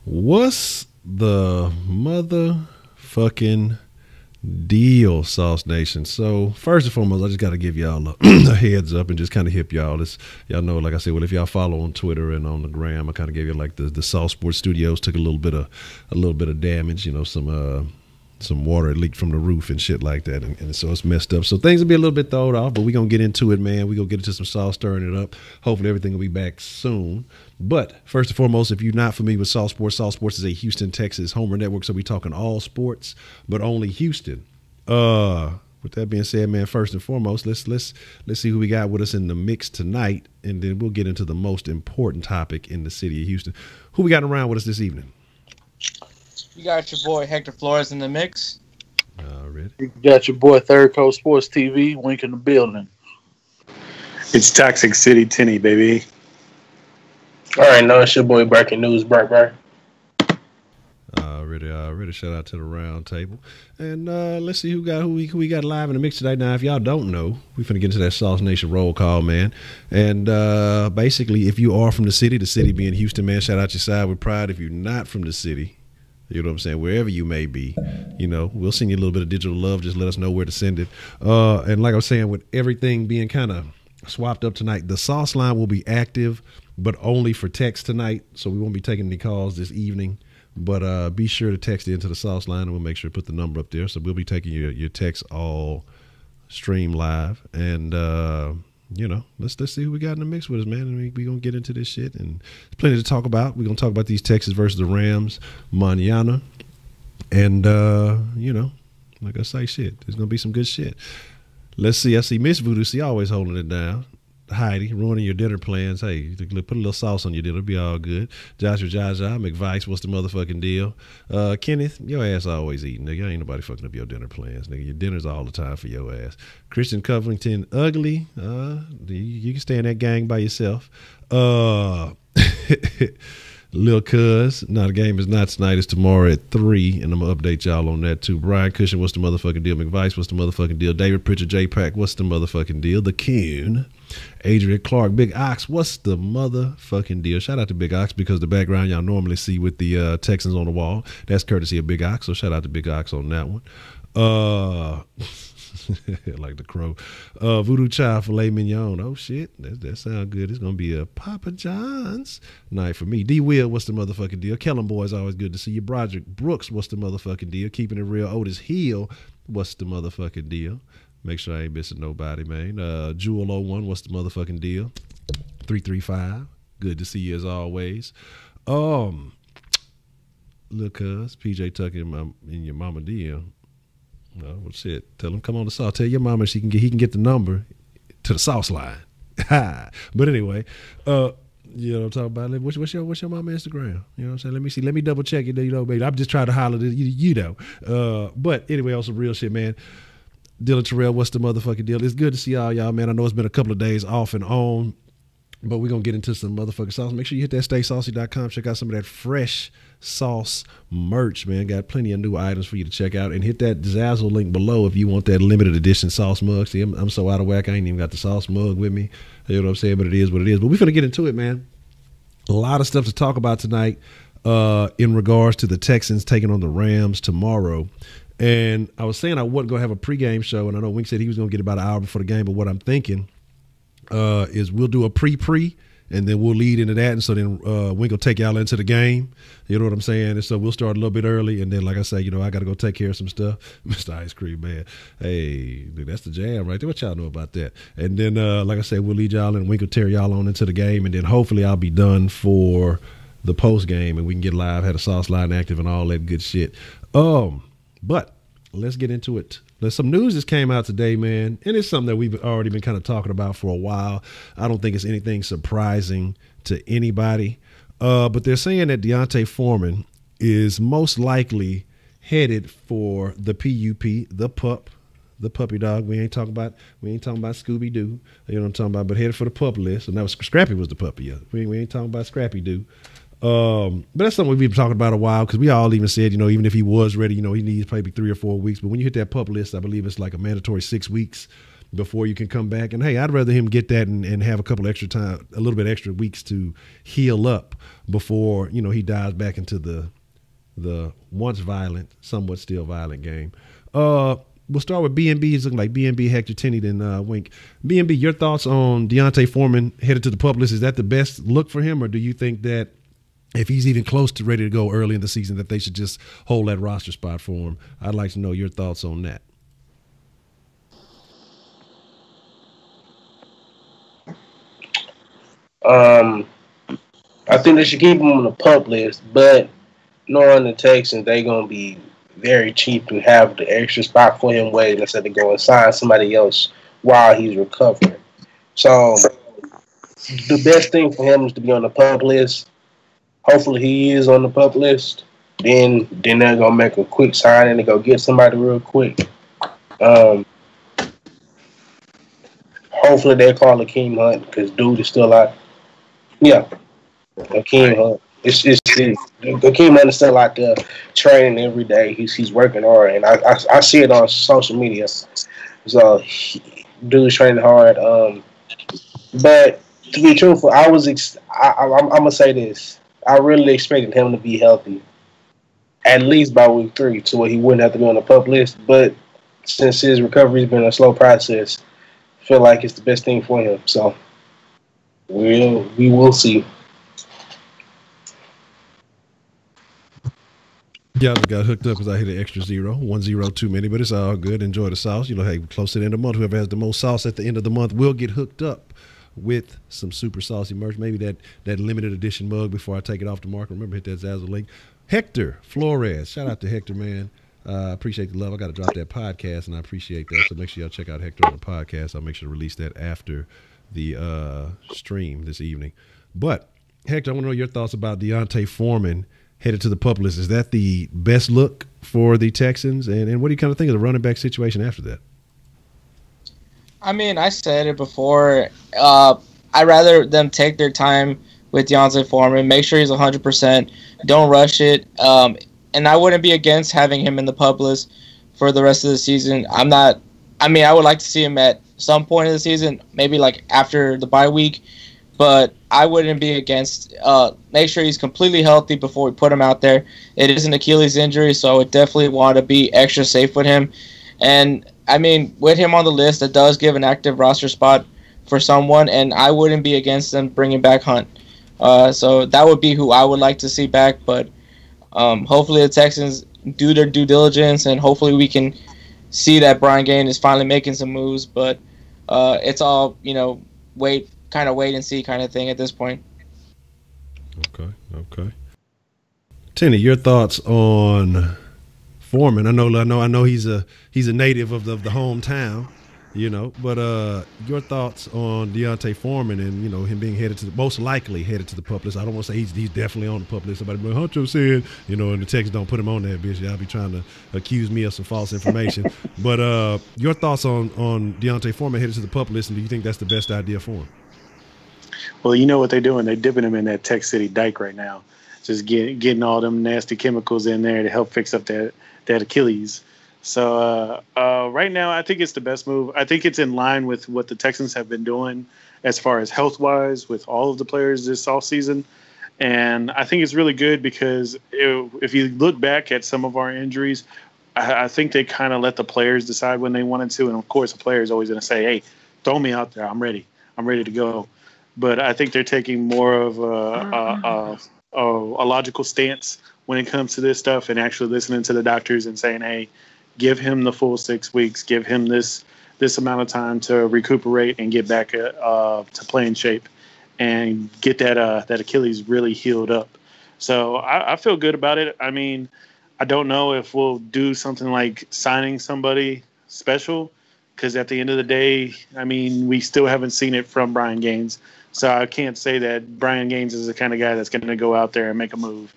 What's the motherfucking deal, Sauce Nation? So first and foremost, I just got to give y'all a heads up and just kind of hip y'all. Y'all know, like I said, well, if y'all follow on Twitter and on the gram, I kind of gave you like the Sauce Sports Studios took a little bit of damage. You know, some water leaked from the roof and shit like that, and so it's messed up. So things will be a little bit thrown off, but we're going to get into it, man. We're going to get into some sauce, stirring it up. Hopefully everything will be back soon. But first and foremost, if you're not familiar with Sauce Sports is a Houston, Texas homer network, so we're talking all sports, but only Houston. With that being said, man, first and foremost, let's see who we got with us in the mix tonight, and then we'll get into the most important topic in the city of Houston. Who we got around with us this evening? You got your boy Hector Flores in the mix. Already. You got your boy Third Coast Sports TV, Wink in the building. It's Toxic City Tinny, baby. All right, no, it's your boy Breaking News, Bright. Already. Shout out to the round table. And let's see who we got live in the mix tonight. Now, if y'all don't know, we finna get into that Sauce Nation roll call, man. And basically, if you are from the city being Houston, man, shout out your side with pride. If you're not from the city, you know what I'm saying, wherever you may be, you know, we'll send you a little bit of digital love. Just let us know where to send it. And like I was saying, with everything being kind of swapped up tonight, the sauce line will be active, but only for text tonight. So we won't be taking any calls this evening. But be sure to text into the sauce line, and we'll make sure to put the number up there. So we'll be taking your text all stream live. And, you know, let's see who we got in the mix with us, man. And we're going to get into this shit. And there's plenty to talk about. We're going to talk about these Texans versus the Rams, mañana. And, you know, like I say, shit, there's going to be some good shit. Let's see. I see Miss Voodoo. She always holding it down. Heidi, ruining your dinner plans. Hey, put a little sauce on your dinner. It'll be all good. Joshua Jaja, McVice, what's the motherfucking deal? Kenneth, your ass always eating, nigga. Ain't nobody fucking up your dinner plans, nigga. Your dinner's all the time for your ass. Christian Covington, ugly. You can stay in that gang by yourself. Lil Cuz, the game is not tonight, it's tomorrow at 3, and I'm going to update y'all on that too. Brian Cushion, what's the motherfucking deal? McVice, what's the motherfucking deal? David Pritchard, J-Pack, what's the motherfucking deal? The Coon, Adrian Clark, Big Ox, what's the motherfucking deal? Shout out to Big Ox, because the background y'all normally see with the Texans on the wall, that's courtesy of Big Ox, so shout out to Big Ox on that one. Like the crow. Voodoo Child, filet mignon. Oh shit, that sound good. It's gonna be a Papa John's night for me. D Will, what's the motherfucking deal? Kellen Boys, always good to see you. Broderick Brooks, what's the motherfucking deal? Keeping it real. Otis Hill, what's the motherfucking deal? Make sure I ain't missing nobody, man. Jewel 01, what's the motherfucking deal? 335, good to see you as always. Look, cuz PJ Tucker in your mama deal. No, well, shit. Tell him come on the sauce. Tell your mama he can get the number to the sauce line. But anyway, you know what I'm talking about. What's your mama Instagram? You know what I'm saying? Let me see. Let me double check it. You know, baby. I'm just trying to holler at you know. But anyway, on some real shit, man. Dylan Terrell, what's the motherfucking deal? It's good to see all y'all, man. I know it's been a couple of days off and on, but we're going to get into some motherfucking sauce. Make sure you hit that staysaucy.com. Check out some of that fresh sauce merch, man. Got plenty of new items for you to check out. And hit that Zazzle link below if you want that limited edition sauce mug. See, I'm so out of whack, I ain't even got the sauce mug with me. You know what I'm saying? But it is what it is. But we're going to get into it, man. A lot of stuff to talk about tonight in regards to the Texans taking on the Rams tomorrow. And I was saying I wasn't going to have a pregame show, and I know Wink said he was going to get about an hour before the game, but what I'm thinking is we'll do a pre, and then we'll lead into that, and so then Wink will take y'all into the game. You know what I'm saying? And so we'll start a little bit early, and then, like I say, you know, I got to go take care of some stuff. Mr. Ice Cream Man, hey, dude, that's the jam right there. What y'all know about that? And then, like I said, we'll lead y'all, and Wink will tear y'all on into the game, and then hopefully I'll be done for the post game, and we can get live, had a sauce line active, and all that good shit. But let's get into it. There's some news that came out today, man, and it's something that we've already been kind of talking about for a while. I don't think it's anything surprising to anybody, but they're saying that Deontay Foreman is most likely headed for the PUP, the puppy dog. We ain't talking about Scooby Doo. You know what I'm talking about? But headed for the pup list. And that was Scrappy was the puppy. Yeah. We ain't talking about Scrappy Doo. But that's something we've been talking about a while, because we all even said, you know, even if he was ready, you know, he needs maybe 3 or 4 weeks. But when you hit that pup list, I believe it's like a mandatory 6 weeks before you can come back. And hey, I'd rather him get that and have a couple extra time, a little bit extra weeks to heal up before, you know, he dives back into the once violent, somewhat still violent game. We'll start with B&B. It's looking like B&B, Hector, Tenney, then Wink. B&B, your thoughts on Deontay Foreman headed to the public list? Is that the best look for him, or do you think that if he's even close to ready to go early in the season, that they should just hold that roster spot for him? I'd like to know your thoughts on that. I think they should keep him on the pup list, but knowing the Texans, they're going to be very cheap to have the extra spot for him waiting instead of going sign somebody else while he's recovering. So the best thing for him is to be on the pup list. Hopefully he is on the pup list. Then they're going to make a quick sign and go get somebody real quick. Hopefully they call Akeem Hunt because dude is still out. Yeah, Akeem Hunt. Akeem Hunt is still out there training every day. He's working hard, and I see it on social media. So dude's training hard. But to be truthful, I'm gonna say this. I really expected him to be healthy at least by week 3 to where he wouldn't have to be on the pup list. But since his recovery's been a slow process, I feel like it's the best thing for him. So we will see. Yeah, I got hooked up because I hit an extra 1 0 too many, but it's all good. Enjoy the sauce. You know, hey, close to the end of the month, whoever has the most sauce at the end of the month will get hooked up with some super saucy merch. Maybe that limited edition mug before I take it off the market. Remember, hit that Zazzle link. Hector Flores. Shout out to Hector, man. I appreciate the love. I got to drop that podcast, and I appreciate that. So make sure y'all check out Hector on the podcast. I'll make sure to release that after the stream this evening. But, Hector, I want to know your thoughts about Deontay Foreman headed to the pup list. Is that the best look for the Texans? And what do you kind of think of the running back situation after that? I mean, I said it before. I'd rather them take their time with Deontay Foreman, make sure he's 100%, don't rush it. And I wouldn't be against having him in the pup list for the rest of the season. I would like to see him at some point in the season, maybe like after the bye week, but I wouldn't be against make sure he's completely healthy before we put him out there. It is an Achilles injury, so I would definitely want to be extra safe with him. And, I mean, with him on the list, it does give an active roster spot for someone, and I wouldn't be against them bringing back Hunt. So that would be who I would like to see back, but hopefully the Texans do their due diligence, and hopefully we can see that Brian Gaines is finally making some moves, but it's all, wait and see kind of thing at this point. Okay. Tenny, your thoughts on Foreman? I know he's a native of the hometown, but your thoughts on Deontay Foreman and him being most likely headed to the pup list. I don't want to say he's definitely on the pup list. Somebody, but Honcho said, and the Texans don't put him on that bitch. Y'all be trying to accuse me of some false information. But your thoughts on Deontay Foreman headed to the pup list, and do you think that's the best idea for him? Well, you know what they're doing? They're dipping him in that Tech City dike right now, just getting all them nasty chemicals in there to help fix up that Achilles. So right now, I think it's the best move. I think it's in line with what the Texans have been doing as far as health-wise with all of the players this offseason. And I think it's really good because if you look back at some of our injuries, I think they kind of let the players decide when they wanted to. And, of course, the player is always going to say, hey, throw me out there. I'm ready. I'm ready to go. But I think they're taking more of a logical stance when it comes to this stuff and actually listening to the doctors and saying, hey, give him the full 6 weeks, give him this amount of time to recuperate and get back to playing shape and get that Achilles really healed up. So I feel good about it. I mean, I don't know if we'll do something like signing somebody special because at the end of the day, I mean, we still haven't seen it from Brian Gaines. So I can't say that Brian Gaines is the kind of guy that's going to go out there and make a move.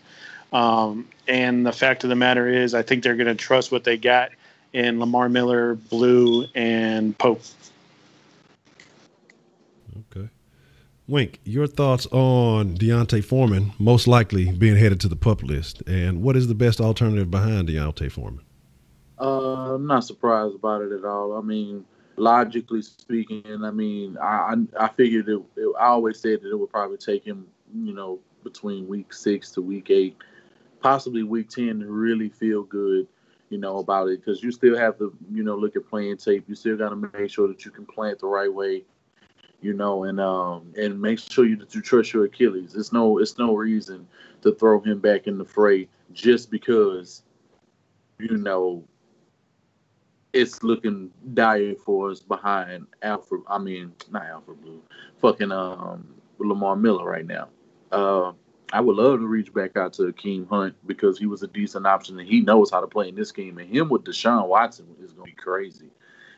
And the fact of the matter is, I think they're going to trust what they got in Lamar Miller, Blue, and Pope. Okay. Wink, your thoughts on Deontay Foreman most likely being headed to the pup list, and what is the best alternative behind Deontay Foreman? I'm not surprised about it at all. I mean, logically speaking, I mean, I figured I always said that it would probably take him, between week 6 to week 8, possibly week 10 to really feel good, about it, because you still have to, look at playing tape. You still got to make sure that you can play it the right way, and make sure that you trust your Achilles. It's no reason to throw him back in the fray just because, it's looking dire for us behind Alfred. I mean, not Alfred Blue, fucking Lamar Miller right now. I would love to reach back out to Akeem Hunt because he was a decent option and he knows how to play in this game. And him with Deshaun Watson is going to be crazy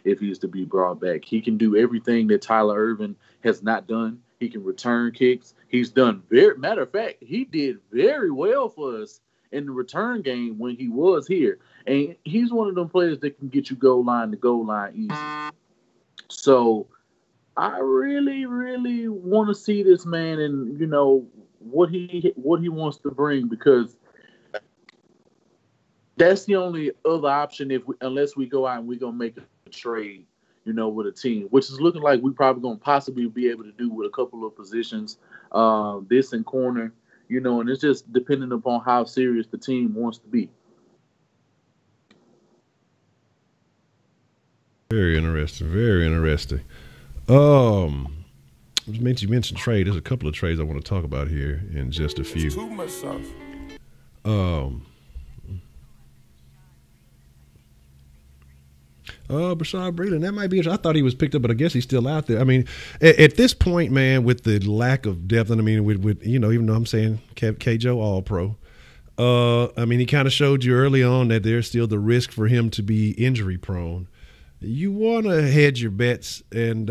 if he is to be brought back. He can do everything that Tyler Irvin has not done. He can return kicks. He's done matter of fact, he did very well for us in the return game when he was here. And he's one of them players that can get you goal line to goal line easy. So I really, really want to see this man and, what he wants to bring, because that's the only other option unless we go out and we're going to make a trade, with a team, which is looking like we probably going to possibly be able to do with a couple of positions, this and corner, and it's just depending upon how serious the team wants to be. Very interesting. Very interesting. You mentioned trade. There's a couple of trades I want to talk about here in just a few. Too much sauce. Bashaud Breeland, that might be interesting. I thought he was picked up, but I guess he's still out there. I mean, at this point, man, with the lack of depth, and I mean, with even though I'm saying K-Joe All-Pro, I mean, he kind of showed you early on that there's still the risk for him to be injury prone. You want to hedge your bets and,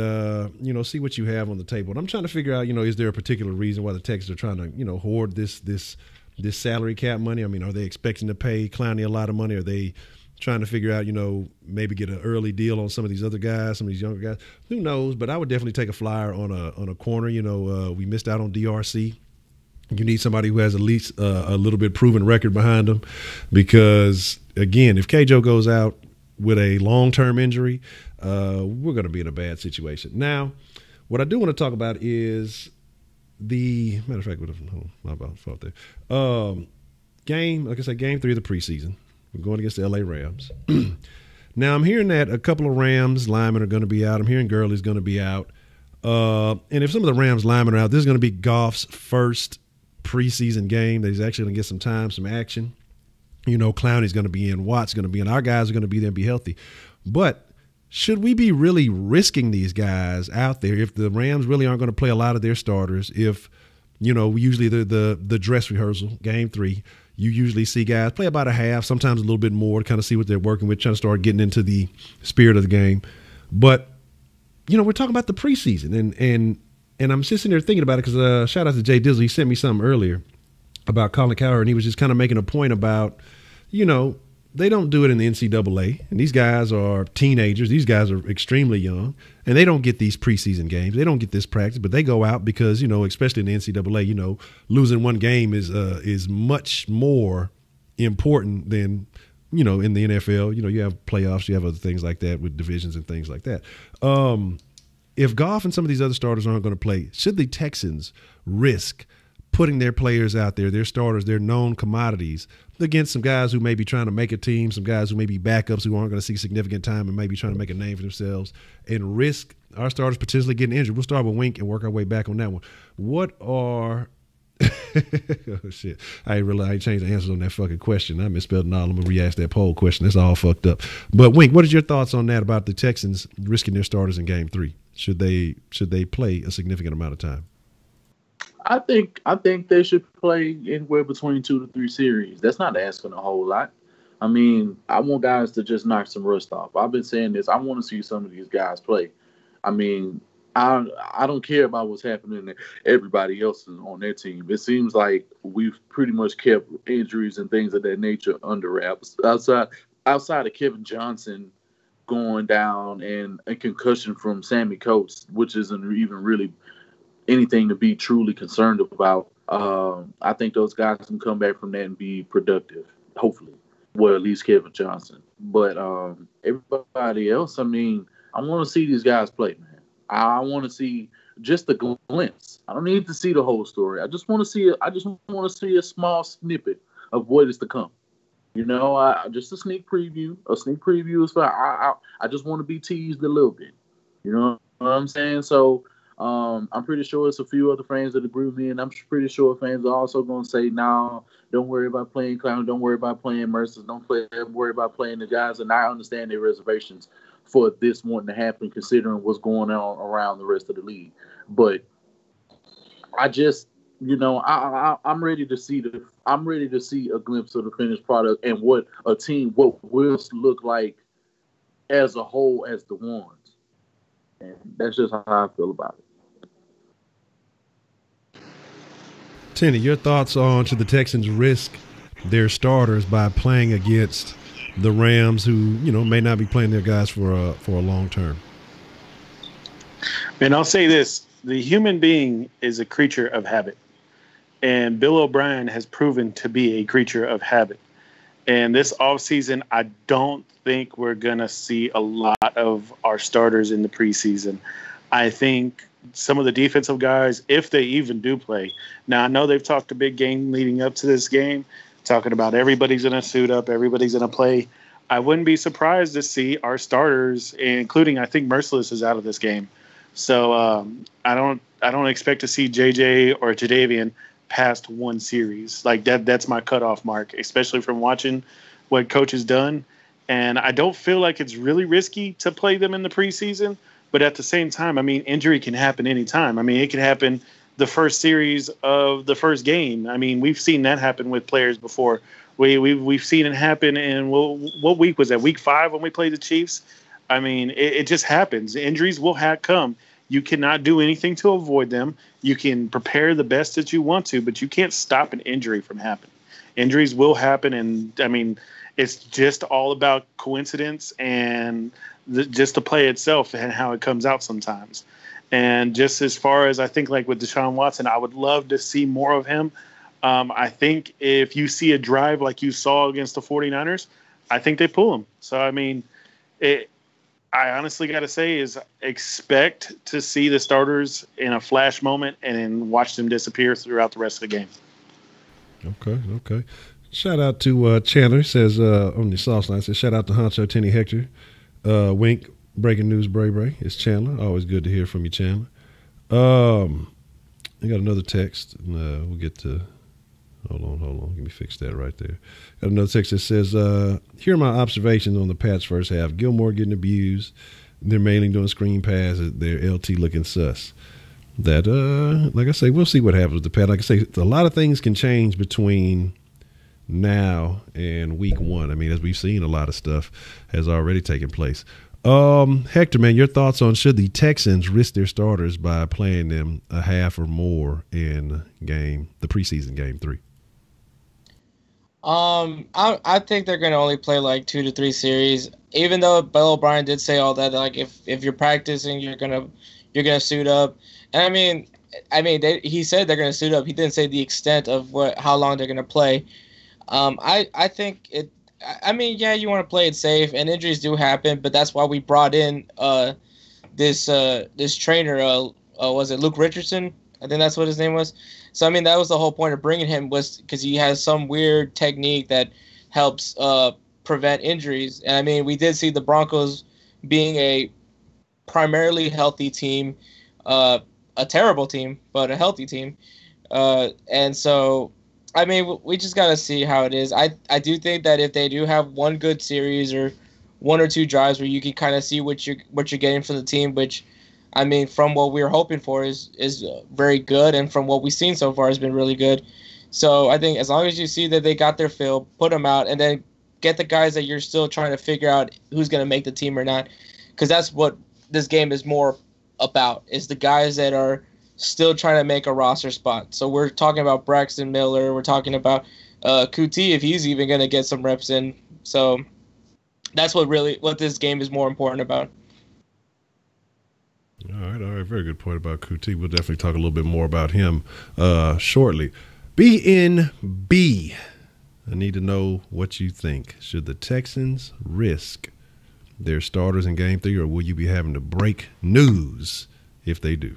see what you have on the table. And I'm trying to figure out, is there a particular reason why the Texans are trying to, hoard this salary cap money? I mean, are they expecting to pay Clowney a lot of money? Are they trying to figure out, maybe get an early deal on some of these other guys, some of these younger guys? Who knows? But I would definitely take a flyer on a corner. We missed out on DRC. You need somebody who has at least a little bit proven record behind them, because, again, if K-Joe goes out with a long-term injury, we're going to be in a bad situation. Now, what I do want to talk about is the matter of fact. My fault there. Game 3 of the preseason. We're going against the LA Rams. Now, I'm hearing that a couple of Rams linemen are going to be out. I'm hearing Gurley's going to be out. And if some of the Rams linemen are out, this is going to be Goff's first preseason game that he's actually going to get some time, some action. Clowney's going to be in, Watt's going to be in, our guys are going to be there and be healthy. But should we be really risking these guys out there if the Rams really aren't going to play a lot of their starters? If, usually the dress rehearsal, game 3, you usually see guys play about a half, sometimes a little bit more to kind of see what they're working with, trying to start getting into the spirit of the game. But, we're talking about the preseason, and I'm just sitting there thinking about it because shout out to Jay Dizzle. He sent me something earlier about Colin Cowherd, and he was just kind of making a point about, they don't do it in the NCAA, and these guys are teenagers. These guys are extremely young, and they don't get these preseason games. They don't get this practice, but they go out because, especially in the NCAA, losing one game is much more important than, in the NFL. You have playoffs, you have other things like that with divisions and things like that. If Goff and some of these other starters aren't going to play, should the Texans risk putting their players out there, their starters, their known commodities, against some guys who may be trying to make a team, some guys who may be backups who aren't going to see significant time and may be trying to make a name for themselves, and risk our starters potentially getting injured? We'll start with Wink and work our way back on that one. What are oh, shit. I ain't changed the answers on that fucking question. I misspelled it all. I'm going to re-ask that poll question. It's all fucked up. But, Wink, what is your thoughts on that about the Texans risking their starters in game 3? Should they play a significant amount of time? I think they should play anywhere between 2 to 3 series. That's not asking a whole lot. I mean, I want guys to just knock some rust off. I've been saying this. I want to see some of these guys play. I mean, I don't care about what's happening to everybody else on their team. It seems like we've pretty much kept injuries and things of that nature under wraps. Outside of Kevin Johnson going down and a concussion from Sammy Coates, which isn't even really anything to be truly concerned about. I think those guys can come back from that and be productive, hopefully. Well, at least Kevin Johnson. But everybody else, I mean, I want to see these guys play, man. I want to see just a glimpse. I don't need to see the whole story. I just want to see. I just want to see a small snippet of what is to come. You know, just a sneak preview. A sneak preview is fine. I just want to be teased a little bit. You know what I'm saying? So I'm pretty sure it's a few other fans that agree with me, and I'm pretty sure fans are also going to say, "No, don't worry about playing Clown. Don't worry about playing Mercers. Don't worry about playing the guys." And I understand their reservations for this wanting to happen, considering what's going on around the rest of the league. But I just, you know, I'm ready to see a glimpse of the finished product and what a team will look like as a whole as the ones. And that's just how I feel about it. Tenny, your thoughts on should the Texans risk their starters by playing against the Rams, who, you know, may not be playing their guys for a long term? And I'll say this: the human being is a creature of habit, and Bill O'Brien has proven to be a creature of habit. And this offseason, I don't think we're going to see a lot of our starters in the preseason. I think some of the defensive guys, if they even do play. Now, I know they've talked a big game leading up to this game, talking about everybody's going to suit up, everybody's going to play. I wouldn't be surprised to see our starters, including I think Merciless is out of this game. So I don't expect to see JJ or Jadeveon past one series. Like that's my cutoff mark, especially from watching what coach has done. And I don't feel like it's really risky to play them in the preseason. But at the same time, I mean, injury can happen anytime. I mean, it can happen the first series of the first game. I mean, we've seen that happen with players before. We've seen it happen in what week was that? Week 5 when we played the Chiefs. I mean, it just happens. Injuries will come. You cannot do anything to avoid them. You can prepare the best that you want to, but you can't stop an injury from happening. Injuries will happen, and I mean, it's just all about coincidence and just the play itself and how it comes out sometimes. And just as far as I think, like with Deshaun Watson, I would love to see more of him. I think if you see a drive like you saw against the 49ers, I think they pull him. So, I mean, I honestly got to say is expect to see the starters in a flash moment and then watch them disappear throughout the rest of the game. Okay. Shout out to Chandler, says on the Sauceline, says shout out to Honcho, Tenny, Hector. Wink, breaking news, Bray. It's Chandler. Always good to hear from you, Chandler. I got another text. We'll get to – hold on. Let me fix that right there. Got another text that says, here are my observations on the Pats first half. Gilmore getting abused. They're mainly doing screen passes. They're LT looking sus. That, like I say, we'll see what happens with the Pats. Like I say, a lot of things can change between now and week 1. I mean, as we've seen, a lot of stuff has already taken place. Hector, man, your thoughts on should the Texans risk their starters by playing them a half or more in the preseason game 3? I think they're gonna only play like 2 to 3 series. Even though Bill O'Brien did say all that, like if you're practicing, you're gonna suit up. And I mean, he said they're gonna suit up. He didn't say the extent of how long they're gonna play. I think it. I mean, yeah, you want to play it safe, and injuries do happen, but that's why we brought in this trainer. Was it Luke Richardson? I think that's what his name was. So I mean, that was the whole point of bringing him, was because he has some weird technique that helps prevent injuries. And I mean, we did see the Broncos being a primarily healthy team, a terrible team, but a healthy team, and so. I mean, we just got to see how it is. I do think that if they do have one good series or 1 or 2 drives where you can kind of see what you're getting from the team, which, I mean, from what we were hoping for is very good, and from what we've seen so far has been really good. So I think as long as you see that they got their fill, put them out, and then get the guys that you're still trying to figure out who's going to make the team or not, because that's what this game is more about, is the guys that are still trying to make a roster spot. So we're talking about Braxton Miller. We're talking about Kuti, if he's even going to get some reps in. So that's what this game is more important about. All right. Very good point about Kuti. We'll definitely talk a little bit more about him shortly. BNB. I need to know what you think. Should the Texans risk their starters in Game 3, or will you be having to break news if they do?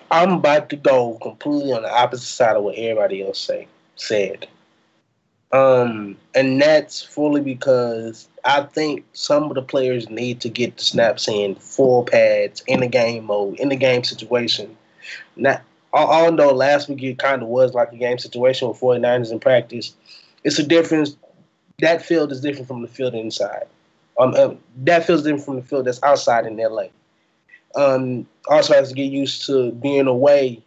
I'm about to go completely on the opposite side of what everybody else said. And that's fully because I think some of the players need to get the snaps in full pads in the game mode, in the game situation. Now, although last week it kind of was like a game situation with 49ers in practice, it's a difference. That field is different from the field inside. That field is different from the field that's outside in LA. Also has to get used to being away,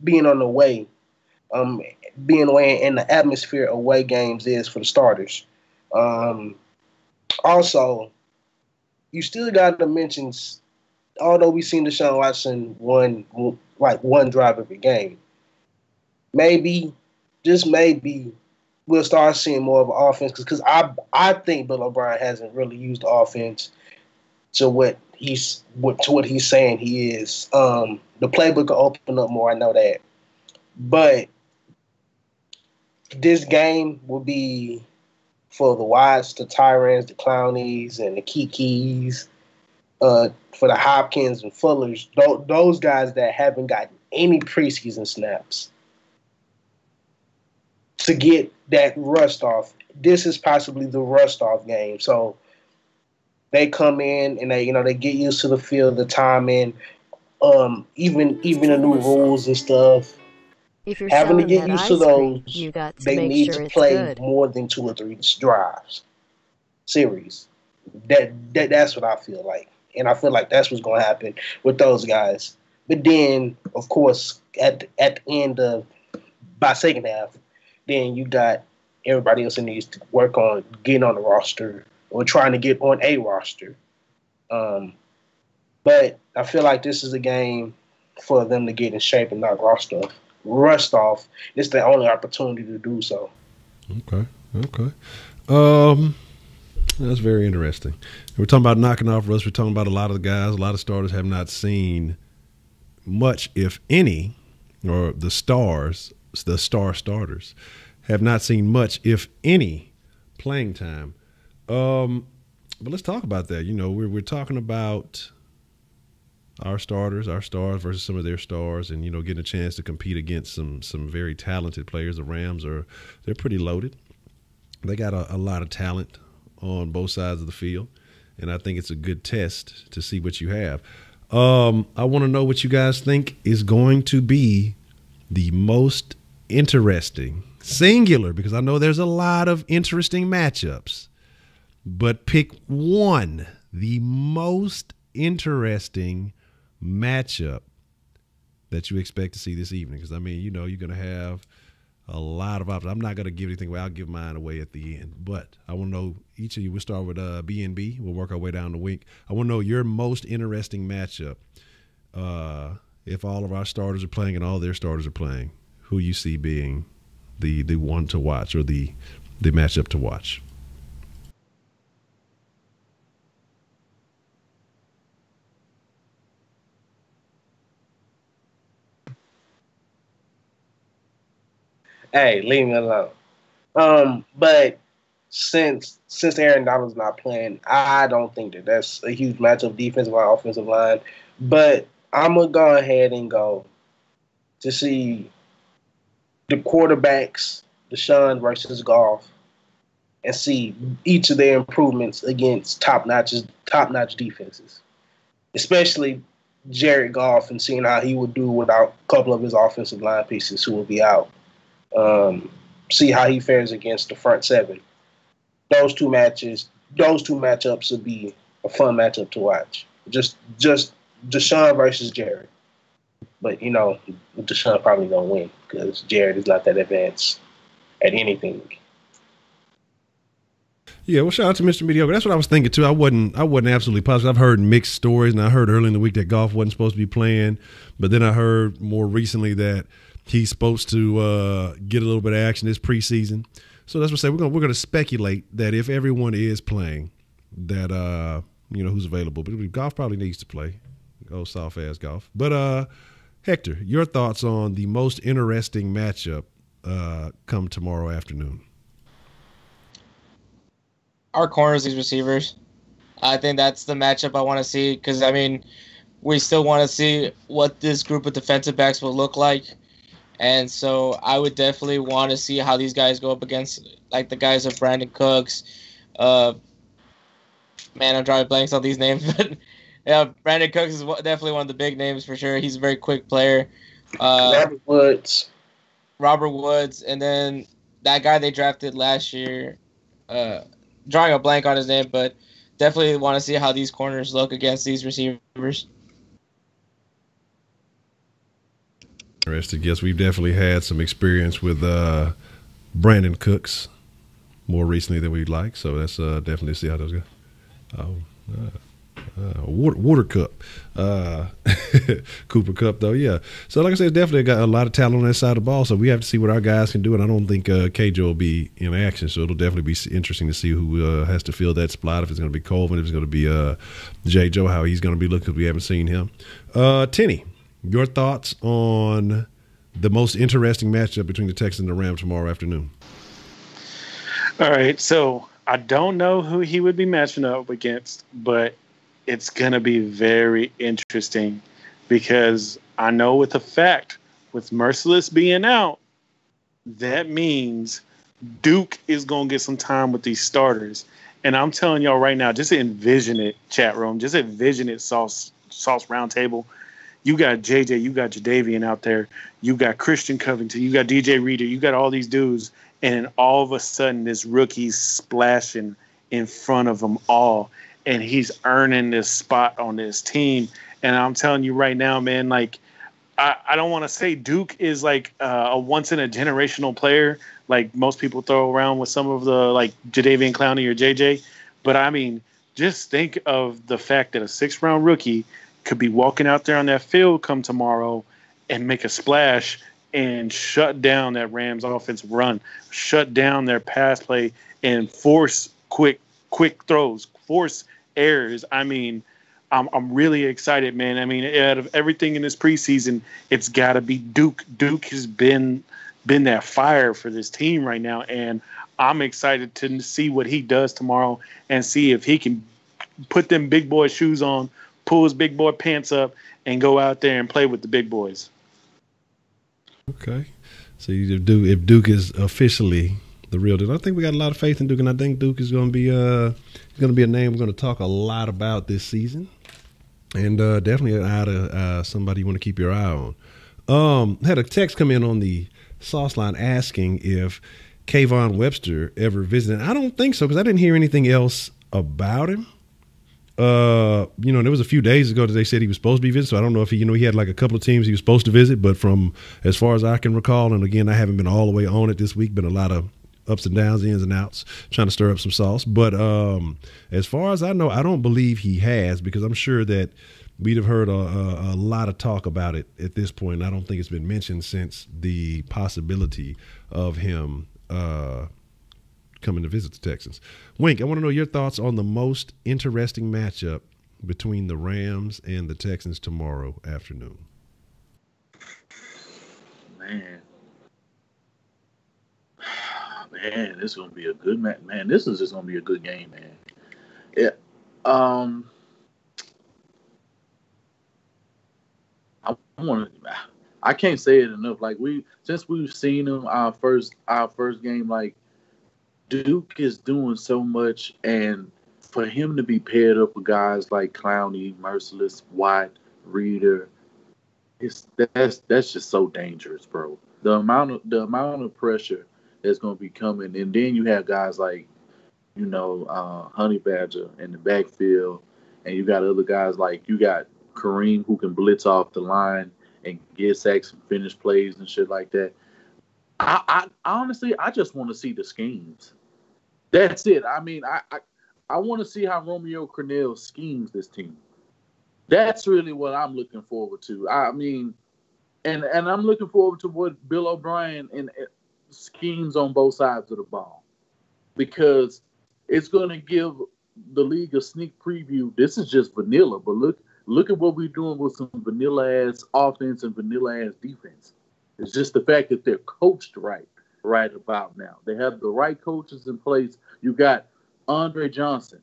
being on the way, being away in the atmosphere away games is for the starters. Also, you still got to mention, although we've seen Deshaun Watson one drive every game, maybe, just maybe, we'll start seeing more of an offense because I think Bill O'Brien hasn't really used the offense to what he's saying he is. The playbook will open up more, I know that. But this game will be for the Watts, the Tyrants, the Clownies, and the Kikis, for the Hopkins and Fullers, those guys that haven't gotten any preseason snaps, to get that rust off. This is possibly the rust off game. So they come in and they get used to the field, the timing, even the new rules and stuff. If you're having to selling get that used to ice cream, those, you got to they make need sure to it's play good. more than 2 or 3 drives, series. That's what I feel like, and I feel like that's what's going to happen with those guys. But then, of course, at the end of by second half, then you got everybody else that needs to work on getting on the roster or trying to get on a roster. But I feel like this is a game for them to get in shape and not rust off. It's the only opportunity to do so. Okay. That's very interesting. We're talking about knocking off rust. We're talking about a lot of the guys, a lot of starters have not seen much, if any, or the starters have not seen much, if any, playing time. But let's talk about that. We're talking about our stars versus some of their stars, and getting a chance to compete against some very talented players. The Rams they're pretty loaded. They got a lot of talent on both sides of the field, and I think it's a good test to see what you have. I want to know what you guys think is going to be the most interesting, singular, because I know there's a lot of interesting matchups, but pick one, the most interesting matchup that you expect to see this evening. Because, you're going to have a lot of options. I'm not going to give anything away. I'll give mine away at the end. But I want to know, each of you, we'll start with B&B. We'll work our way down the week. I want to know your most interesting matchup. If all of our starters are playing and all their starters are playing, who you see being the one to watch, or the matchup to watch. Hey, leave me alone. But since Aaron Donald's not playing, I don't think that's a huge matchup, defensive line, offensive line. But I'm gonna go ahead and go to see the quarterbacks, Deshaun versus Goff, and see each of their improvements against top-notch defenses, especially Jared Goff, and seeing how he would do without a couple of his offensive line pieces who will be out. See how he fares against the front seven. Those two matchups would be a fun matchup to watch. Just Deshaun versus Jared. But, Deshaun probably going to win because Jared is not that advanced at anything. Yeah, well, shout out to Mr. Mediocre. That's what I was thinking, too. I wasn't absolutely positive. I've heard mixed stories, and I heard early in the week that Goff wasn't supposed to be playing. But then I heard more recently that he's supposed to get a little bit of action this preseason. So that's what I say. We're going to speculate that if everyone is playing, that, who's available. But Goff probably needs to play. Oh, soft-ass Goff. But, Hector, your thoughts on the most interesting matchup come tomorrow afternoon? our corners, these receivers. I think that's the matchup I want to see because, I mean, we still want to see what this group of defensive backs will look like. And so I would definitely want to see how these guys go up against, like, the guys of Brandon Cooks. Man, I'm drawing blanks on these names. But, yeah, Brandon Cooks is definitely one of the big names for sure. He's a very quick player. Robert Woods. And then that guy they drafted last year, drawing a blank on his name, but definitely want to see how these corners look against these receivers. Interesting. Yes, we've definitely had some experience with Brandon Cooks more recently than we'd like, so that's definitely see how those go. Water Cup, Cooper Cup, though, yeah. So, like I said, definitely got a lot of talent on that side of the ball. So we have to see what our guys can do, and I don't think KJ will be in action. So it'll definitely be interesting to see who has to fill that spot. If it's going to be Colvin, if it's going to be J. Joe, how he's going to be looking, because we haven't seen him. Tenny, your thoughts on the most interesting matchup between the Texans and the Rams tomorrow afternoon? All right, so I don't know who he would be matching up against, but it's going to be very interesting because I know with the fact, with Merciless being out, that means Duke is going to get some time with these starters. And I'm telling y'all right now, just envision it, chat room. Just envision it, Sauce Roundtable. You got JJ, you got Jadavian out there. You got Christian Covington. You got DJ Reader. You got all these dudes. And all of a sudden, this rookie's splashing in front of them all. And he's earning this spot on this team. And I'm telling you right now, man, like, I don't want to say Duke is like a once-in-a-generational player, like most people throw around with some of the, like, Jadeveon Clowney or JJ. But, I mean, just think of the fact that a sixth-round rookie could be walking out there on that field come tomorrow and make a splash and shut down that Rams offensive run, shut down their pass play, and force quick throws, force errors. I mean, I'm really excited, man. I mean, out of everything in this preseason, it's got to be Duke. Duke has been that fire for this team right now, and I'm excited to see what he does tomorrow and see if he can put them big boy shoes on, pull his big boy pants up, and go out there and play with the big boys. Okay. So if Duke is officially the real deal, I think we got a lot of faith in Duke, and I think Duke is going to be a name we're going to talk a lot about this season, and definitely somebody you want to keep your eye on. Had a text come in on the Sauceline asking if Kayvon Webster ever visited. I don't think so because I didn't hear anything else about him. There was a few days ago that they said he was supposed to be visited. So I don't know if he had like a couple of teams he was supposed to visit, but from as far as I can recall, and again, I haven't been all the way on it this week, been a lot of ups and downs, ins and outs, trying to stir up some sauce. But as far as I know, I don't believe he has, because I'm sure that we'd have heard a lot of talk about it at this point. I don't think it's been mentioned since the possibility of him coming to visit the Texans. Wink, I want to know your thoughts on the most interesting matchup between the Rams and the Texans tomorrow afternoon. Man, this is gonna be a good match. Man, this is just gonna be a good game, man. Yeah. I can't say it enough. Like since we've seen him our first game, like, Duke is doing so much, and for him to be paired up with guys like Clowney, Merciless, Watt, Reader, that's just so dangerous, bro. The amount of pressure that's going to be coming, and then you have guys like, Honey Badger in the backfield, and you got other guys like you got Kareem who can blitz off the line and get sacks and finish plays and shit like that. I honestly just want to see the schemes. That's it. I mean, I want to see how Romeo Crennel schemes this team. That's really what I'm looking forward to. I mean, and I'm looking forward to what Bill O'Brien and schemes on both sides of the ball, because it's going to give the league a sneak preview. This is just vanilla, but look at what we're doing with some vanilla-ass offense and vanilla-ass defense. It's just the fact that they're coached right about now. They have the right coaches in place. You got Andre Johnson,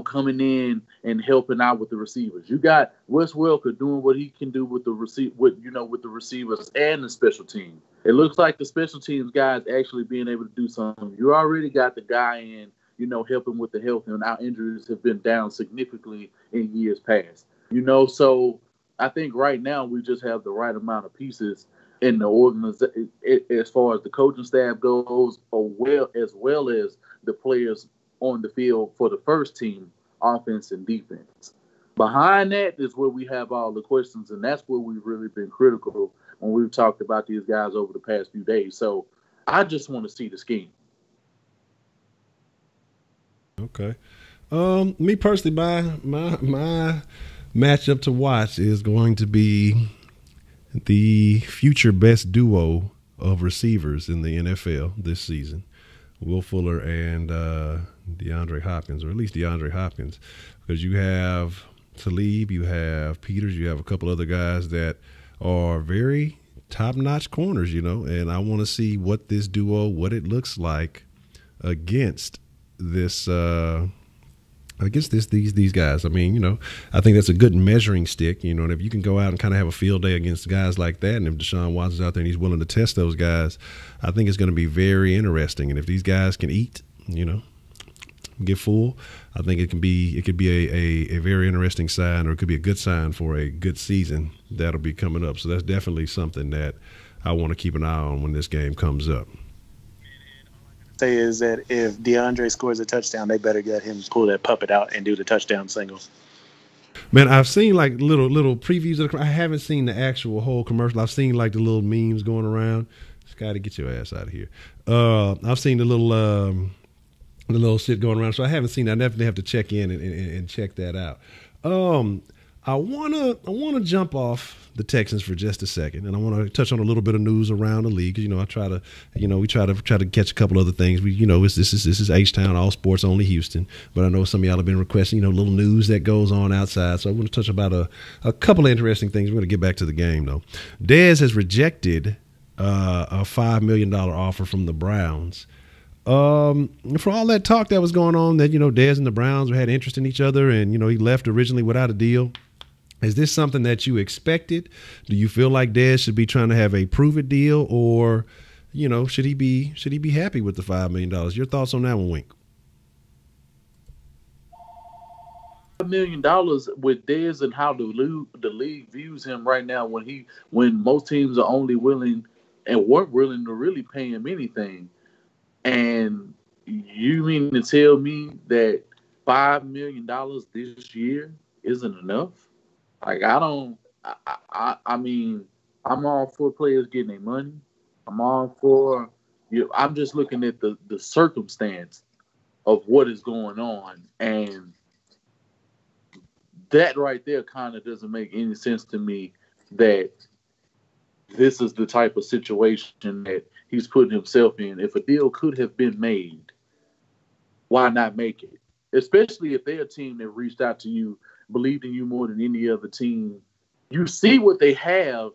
coming in and helping out with the receivers. You got Wes Welker doing what he can do with the with the receivers and the special team. It looks like the special teams guys actually being able to do something. You already got the guy in, helping with the health, and our injuries have been down significantly in years past. So I think right now we just have the right amount of pieces in the organization as far as the coaching staff goes, as well as the players on the field for the first team, offense and defense. Behind that is where we have all the questions, and that's where we've really been critical when we've talked about these guys over the past few days. So I just want to see the scheme. Okay. Me personally, my matchup to watch is going to be the future best duo of receivers in the NFL this season, Will Fuller and DeAndre Hopkins, or at least DeAndre Hopkins, because you have Talib, you have Peters, you have a couple other guys that are very top-notch corners, and I want to see what this duo, what it looks like against this these guys. I mean, I think that's a good measuring stick, and if you can go out and kind of have a field day against guys like that, and if Deshaun Watson's out there and he's willing to test those guys, I think it's going to be very interesting. And if these guys can eat, get full, I think it could be a very interesting sign, or it could be a good sign for a good season that'll be coming up. So that's definitely something that I want to keep an eye on when this game comes up. Say is that if DeAndre scores a touchdown, they better get him pull that puppet out and do the touchdown single. Man, I've seen like little previews of I haven't seen the actual whole commercial. I've seen like the little memes going around. Scotty, get your ass out of here. I've seen the little shit going around, so I haven't seen that. I definitely have to check in and check that out. I wanna jump off the Texans for just a second, and I want to touch on a little bit of news around the league. I try to, we try to catch a couple other things. This is H-Town, all sports, only Houston. But I know some of y'all have been requesting, little news that goes on outside. So I want to touch about a couple of interesting things. We're going to get back to the game though. Dez has rejected a $5 million offer from the Browns. For all that talk that was going on, that Dez and the Browns had interest in each other, and he left originally without a deal. Is this something that you expected? Do you feel like Dez should be trying to have a prove it deal, or should he be happy with the $5 million? Your thoughts on that one, Wink? $5 million with Dez and how the league views him right now, when most teams are only willing and weren't willing to really pay him anything. And you mean to tell me that $5 million this year isn't enough? Like, I mean, I'm all for players getting their money. I'm all for I'm just looking at the circumstance of what is going on. And that right there kind of doesn't make any sense to me, that this is the type of situation that he's putting himself in. If a deal could have been made, why not make it? Especially if they're a team that reached out to you, believed in you more than any other team. You see what they have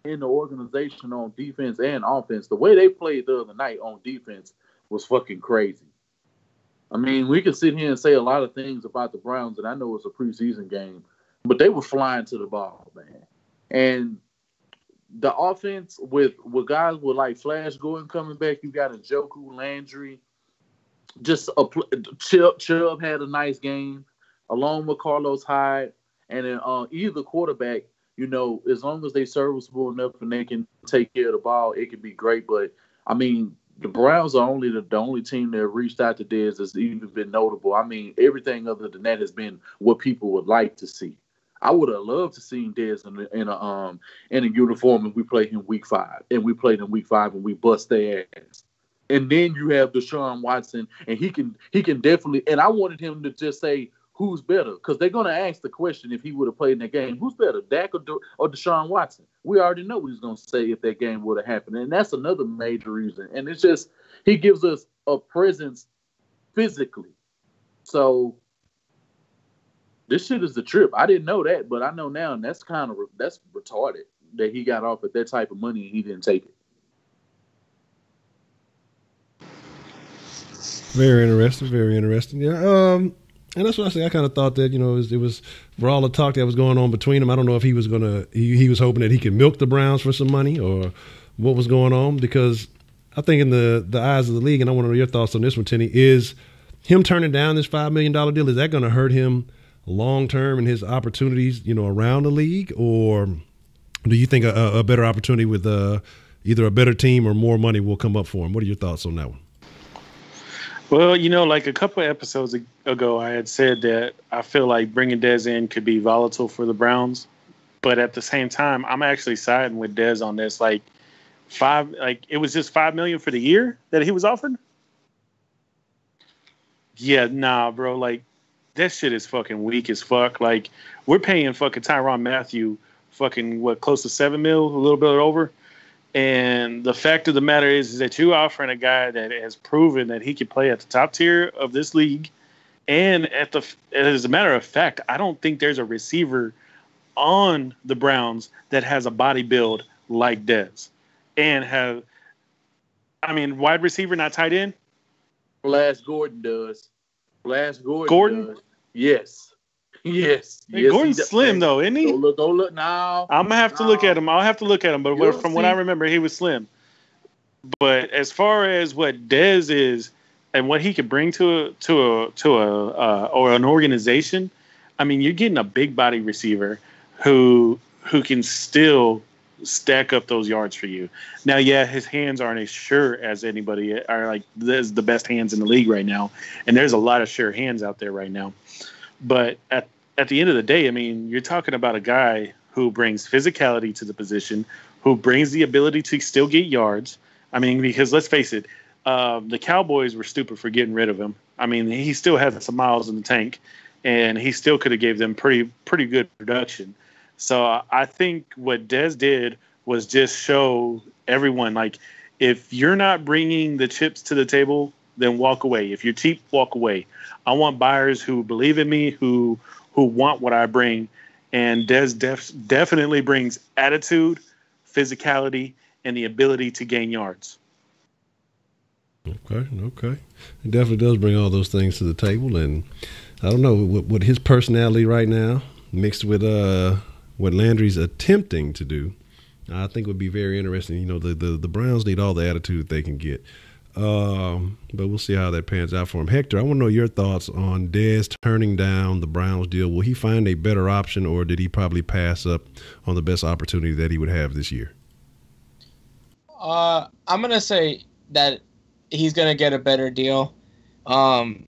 in the organization on defense and offense. The way they played the other night on defense was fucking crazy. I mean, we can sit here and say a lot of things about the Browns, and I know it's a preseason game, but they were flying to the ball, man. And the offense with guys with like Flash Gordon coming back, you got Njoku, Landry, Chubb had a nice game, along with Carlos Hyde, and then either quarterback, as long as they serviceable enough and they can take care of the ball, it could be great. But I mean, the Browns are only the only team that reached out to Dez that's even been notable. I mean, everything other than that has been what people would like to see. I would have loved to see Dez in a uniform and we played him week 5, and we played him week 5 and we bust their ass. And then you have Deshaun Watson, and he can definitely. And I wanted him to just say who's better, because they're gonna ask the question if he would have played in that game. Who's better, Dak or Deshaun Watson? We already know what he's gonna say if that game would have happened, and that's another major reason. And it's just he gives us a presence physically. So this shit is the trip. I didn't know that, but I know now, and that's retarded that he got offered that type of money and he didn't take it. Very interesting. Very interesting. Yeah. And that's what I say. I kind of thought that, you know, it was for all the talk that was going on between them. I don't know if he was he was hoping that he could milk the Browns for some money or what was going on, because I think in the eyes of the league, and I want to know your thoughts on this one, Tenny, is him turning down this $5 million deal, is that going to hurt him long term in his opportunities, you know, around the league? Or do you think a better opportunity with either a better team or more money will come up for him? What are your thoughts on that one? Well, you know, like a couple of episodes ago, I had said that I feel like bringing Dez in could be volatile for the Browns. But at the same time, I'm actually siding with Dez on this. Like, it was just $5 million for the year that he was offered. Yeah, nah, bro. Like, that shit is fucking weak as fuck. Like, we're paying fucking Tyrann Mathieu fucking, close to $7 million, a little bit over. And the fact of the matter is that you're offering a guy that has proven that he can play at the top tier of this league. And as a matter of fact, I don't think there's a receiver on the Browns that has a body build like Dez. And wide receiver, not tight end? Flash Gordon does. Gordon does. Yes. Yes. Hey, Gordon's slim, though, isn't he? Go look now. I'm going to have to look at him. I'll have to look at him. But from what I remember, he was slim. But as far as what Dez is and what he could bring to an organization, I mean, you're getting a big body receiver who can still stack up those yards for you. Now, yeah, his hands aren't as sure as anybody are. Like, there's the best hands in the league right now, and there's a lot of sure hands out there right now. But at the end of the day, I mean, you're talking about a guy who brings physicality to the position, who brings the ability to still get yards. I mean, because let's face it, the Cowboys were stupid for getting rid of him. I mean, he still had some miles in the tank, and he still could have gave them pretty good production. So I think what Dez did was just show everyone, like, if you're not bringing the chips to the table, then walk away. If you're cheap, walk away. I want buyers who believe in me, who want what I bring. And Dez definitely brings attitude, physicality, and the ability to gain yards. Okay. He definitely does bring all those things to the table. And I don't know, with his personality right now, mixed with what Landry's attempting to do, I think would be very interesting. You know, the Browns need all the attitude they can get. But we'll see how that pans out for him. Hector, I want to know your thoughts on Dez turning down the Browns deal. Will he find a better option, or did he probably pass up on the best opportunity that he would have this year? I'm going to say that he's going to get a better deal. Maybe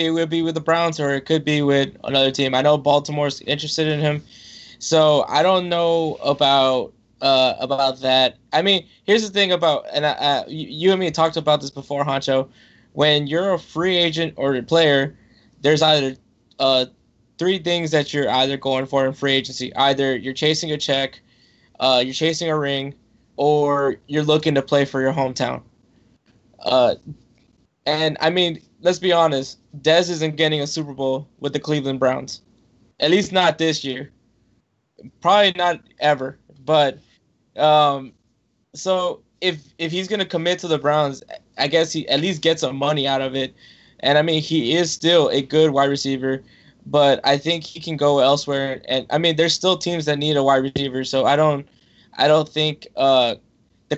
it would be with the Browns, or it could be with another team. I know Baltimore's interested in him, so I don't know about that. I mean, here's the thing about, and you and me talked about this before, Honcho. When you're a free agent or a player, there's either three things that you're either going for in free agency. Either you're chasing a check, you're chasing a ring, or you're looking to play for your hometown. And I mean, let's be honest, Dez isn't getting a Super Bowl with the Cleveland Browns. At least not this year. Probably not ever. But so if he's going to commit to the Browns, I guess he at least gets some money out of it. And I mean, he is still a good wide receiver, but I think he can go elsewhere. And I mean, there's still teams that need a wide receiver, so I don't think the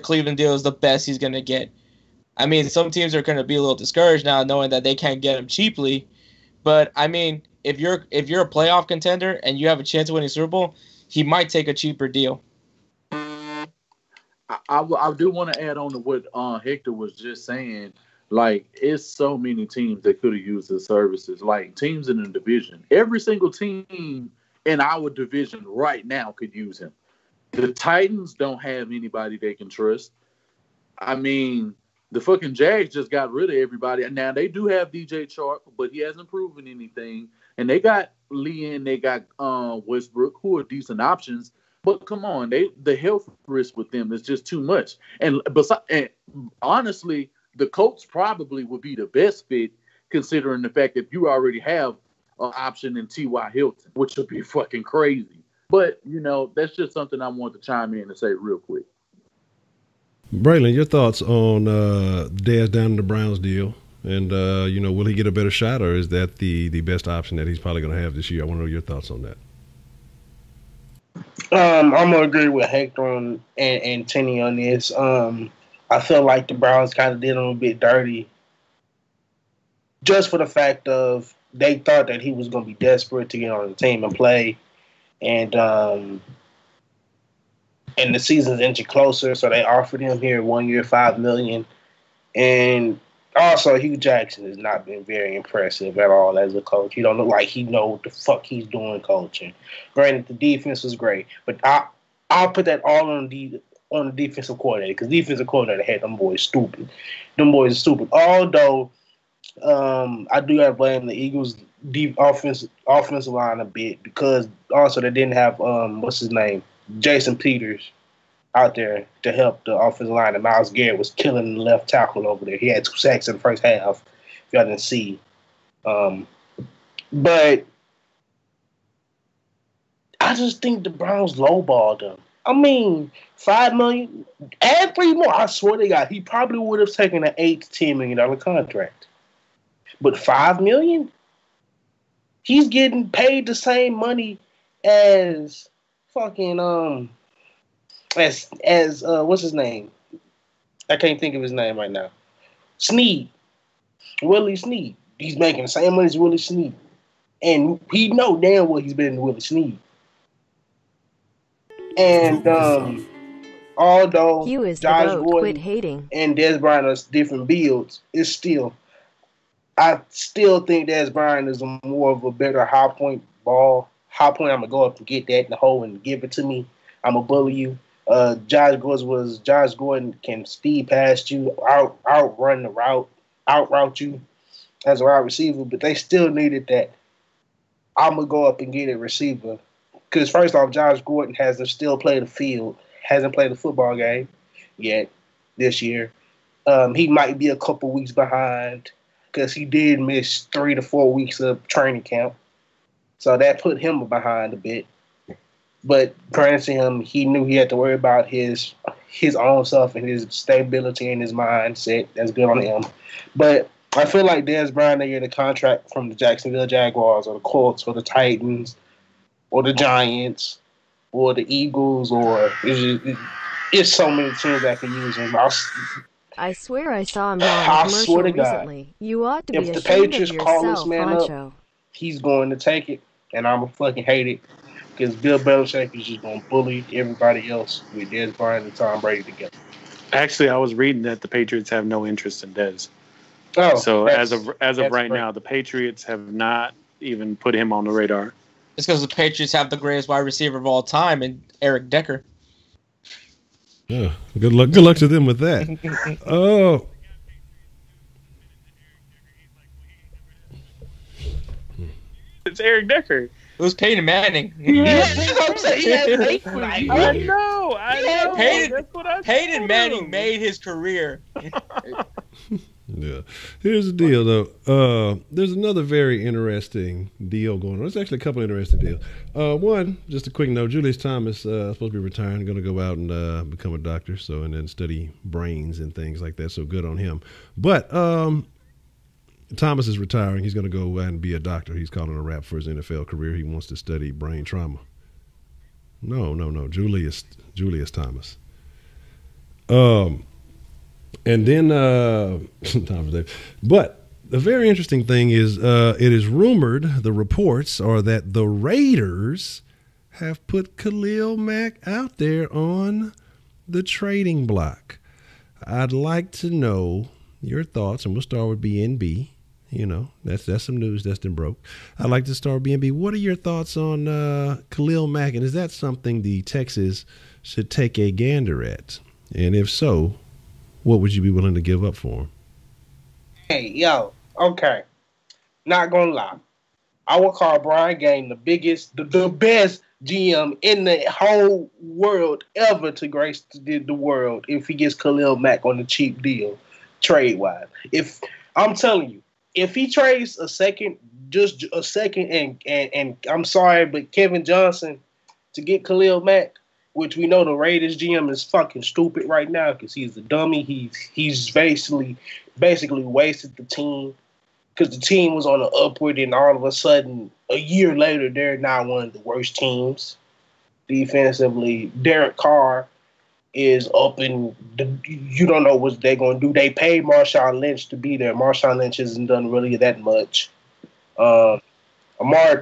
Cleveland deal is the best he's going to get. I mean, some teams are going to be a little discouraged now knowing that they can't get him cheaply. But I mean, if you're a playoff contender and you have a chance of winning Super Bowl, he might take a cheaper deal. I do want to add on to what Hector was just saying. Like, it's so many teams that could have used his services. Like, teams in the division. Every single team in our division right now could use him. The Titans don't have anybody they can trust. I mean, the fucking Jags just got rid of everybody. Now, they do have DJ Chark, but he hasn't proven anything. And they got Lee and they got Westbrook, who are decent options. But come on, the health risk with them is just too much. And honestly, the Colts probably would be the best fit, considering the fact that you already have an option in T.Y. Hilton, which would be fucking crazy. But, you know, that's just something I want to chime in and say real quick. Braylon, your thoughts on Dez down in the Browns deal? And, will he get a better shot, or is that the best option that he's probably going to have this year? I want to know your thoughts on that. I'm going to agree with Hector and Tenny on this. I feel like the Browns kind of did him a bit dirty just for the fact of they thought that he was going to be desperate to get on the team and play. And the season's inching closer, so they offered him here 1 year, $5 million. And also, Hugh Jackson has not been very impressive at all as a coach. He don't look like he know what the fuck he's doing coaching. Granted, the defense was great, but I'll put that all on the defensive coordinator, because defensive coordinator had them boys stupid. Them boys are stupid. Although I do have to blame the Eagles' offensive line a bit, because also they didn't have what's his name, Jason Peters out there to help the offensive line. And Myles Garrett was killing the left tackle over there. He had 2 sacks in the first half, if y'all didn't see. But I just think the Browns lowballed them. I mean, $5 million, add 3 more. I swear to God, he probably would have taken an $8 to $10 million contract. But $5 million? He's getting paid the same money as fucking as what's his name? I can't think of his name right now. Snead. Willie Snead. He's making the same money as Willie Snead. And he know damn well he's better than Willie Snead. And although Josh Gordon and Dez Bryant are different builds, I still think Dez Bryant is more of a better high point ball. High point, I'm gonna go up and get that in the hole and give it to me. I'm gonna bully you. Josh Gordon can speed past you, outrun the route, outroute you as a wide receiver, but they still needed that. I'm gonna go up and get a receiver. Because first off, Josh Gordon hasn't still played the field, hasn't played a football game yet this year. He might be a couple weeks behind because he did miss 3 to 4 weeks of training camp. So that put him behind a bit. But granted to him, he knew he had to worry about his own stuff and his stability and his mindset. That's good on him. But I feel like Dez Bryant, they get a contract from the Jacksonville Jaguars or the Colts or the Titans or the Giants, or the Eagles, or it's so many teams that can use him. I swear I saw him on a commercial recently. You ought to be ashamed of yourself, Honcho. If the Patriots call this man up, he's going to take it, and I'm going to fucking hate it, because Bill Belichick is just going to bully everybody else with Dez Bryant and Tom Brady together. Actually, I was reading that the Patriots have no interest in Dez. Oh, so as of right now, the Patriots have not even put him on the radar. It's because the Patriots have the greatest wide receiver of all time, and Eric Decker. Yeah, good luck to them with that. Oh, it's Eric Decker. It was Peyton Manning. I know. Peyton Manning made his career. Yeah. Here's the deal, though. There's another very interesting deal going on. There's actually a couple interesting deals. One, just a quick note: Julius Thomas supposed to be retiring, going to go out and become a doctor, and then study brains and things like that. So good on him. But Thomas is retiring. He's going to go out and be a doctor. He's calling a wrap for his NFL career. He wants to study brain trauma. No. Julius Thomas. And then, but the very interesting thing is, it is rumored, the reports are that the Raiders have put Khalil Mack out there on the trading block. I'd like to know your thoughts, and we'll start with BNB. You know, that's some news that's been broke. I'd like to start with BNB. What are your thoughts on Khalil Mack, and is that something the Texans should take a gander at? And if so, what would you be willing to give up for him? Hey, yo, okay. Not gonna lie. I would call Brian Game the best GM in the whole world ever to grace the world if he gets Khalil Mack on a cheap deal, trade-wise. If I'm telling you, if he trades just a second, and I'm sorry, but Kevin Johnson to get Khalil Mack, which we know the Raiders GM is fucking stupid right now because he's a dummy. He's basically wasted the team because the team was on the upward, and all of a sudden, a year later, they're now one of the worst teams defensively. Derek Carr is up, and you don't know what they're going to do. They paid Marshawn Lynch to be there. Marshawn Lynch hasn't done really that much. Amari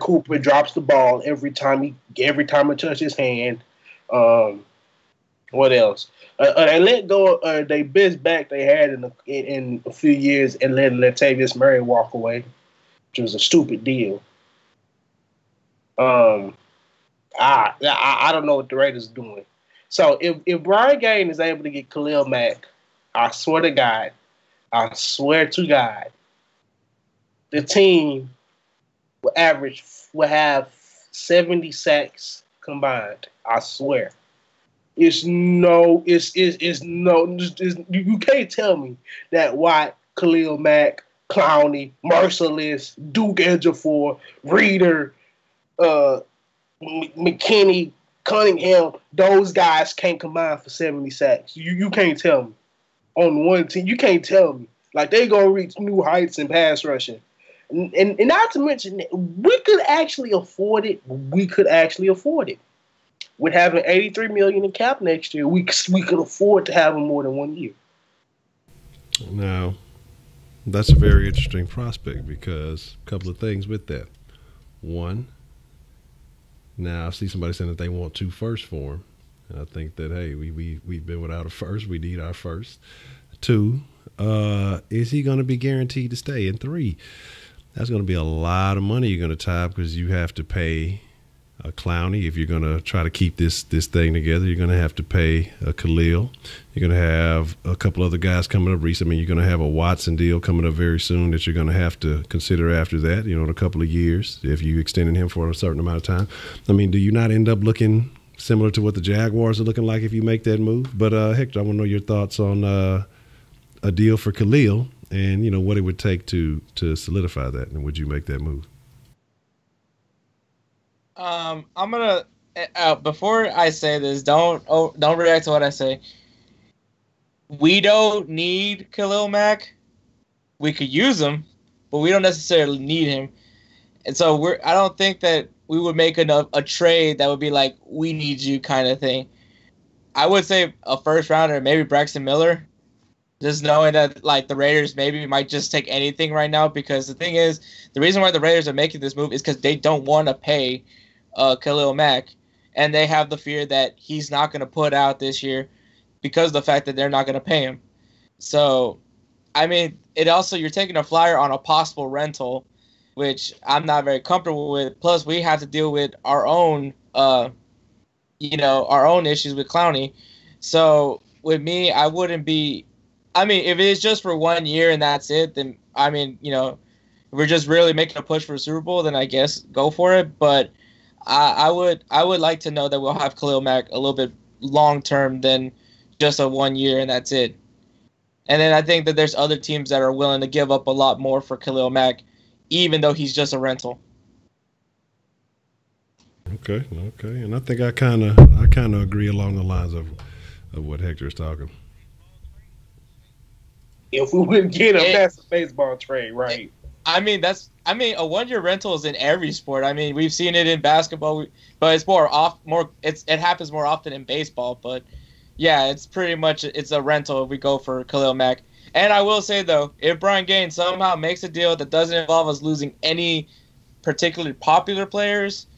Cooper drops the ball every time it touches his hand. What else? They let go they best back they had in a few years and let Latavius Murray walk away, which was a stupid deal. I don't know what the Raiders are doing. So if Brian Gaine is able to get Khalil Mack, I swear to God, the team will have 70 sacks combined. I swear. You can't tell me that Watt, Khalil Mack, Clowney, Merciless, Duke Ejiofor, Reader, McKinney, Cunningham, those guys can't combine for 70 sacks. You can't tell me. On one team, you can't tell me. Like, they going to reach new heights in pass rushing. And not to mention, we could actually afford it. With having $83 million in cap next year, we could afford to have them more than 1 year. Now, that's a very interesting prospect because a couple of things with that. One, now I see somebody saying that they want 2 firsts for him. And I think that, hey, we've been without a first. We need our first. 2, is he going to be guaranteed to stay? And 3, that's going to be a lot of money you're going to tie up because you have to pay a Clowney. If you're going to try to keep this thing together, you're going to have to pay a Khalil. You're going to have a couple other guys coming up recently. You're going to have a Watson deal coming up very soon that you're going to have to consider after that, in a couple of years, if you extended him for a certain amount of time. I mean, do you not end up looking similar to what the Jaguars are looking like if you make that move? But, Hector, I want to know your thoughts on a deal for Khalil and, what it would take to solidify that. And would you make that move? I'm gonna before I say this, don't react to what I say. We don't need Khalil Mack. We could use him, but we don't necessarily need him. And so I don't think that we would make a trade that would be like, we need you kind of thing. I would say a first rounder, maybe Braxton Miller. Just knowing that, like, the Raiders maybe might just take anything right now, because the thing is, the reason why the Raiders are making this move is because they don't want to pay Khalil Mack, and they have the fear that he's not going to put out this year because of the fact that they're not going to pay him. So, I mean, you're taking a flyer on a possible rental, which I'm not very comfortable with. Plus, we have to deal with our own, our own issues with Clowney. So, with me, I wouldn't be. I mean, if it's just for 1 year and that's it, then, I mean, if we're just really making a push for a Super Bowl, then I guess go for it. But I would like to know that we'll have Khalil Mack a little bit long-term than just a 1 year and that's it. And then I think that there's other teams that are willing to give up a lot more for Khalil Mack, even though he's just a rental. Okay. And I think I kind of agree along the lines of what Hector is talking. If we wouldn't get him, that's a baseball trade, right? I mean, a 1 year rental is in every sport. I mean, we've seen it in basketball, but it's it happens more often in baseball. But yeah, it's pretty much it's a rental if we go for Khalil Mack. And I will say though, if Brian Gaine somehow makes a deal that doesn't involve us losing any particularly popular players,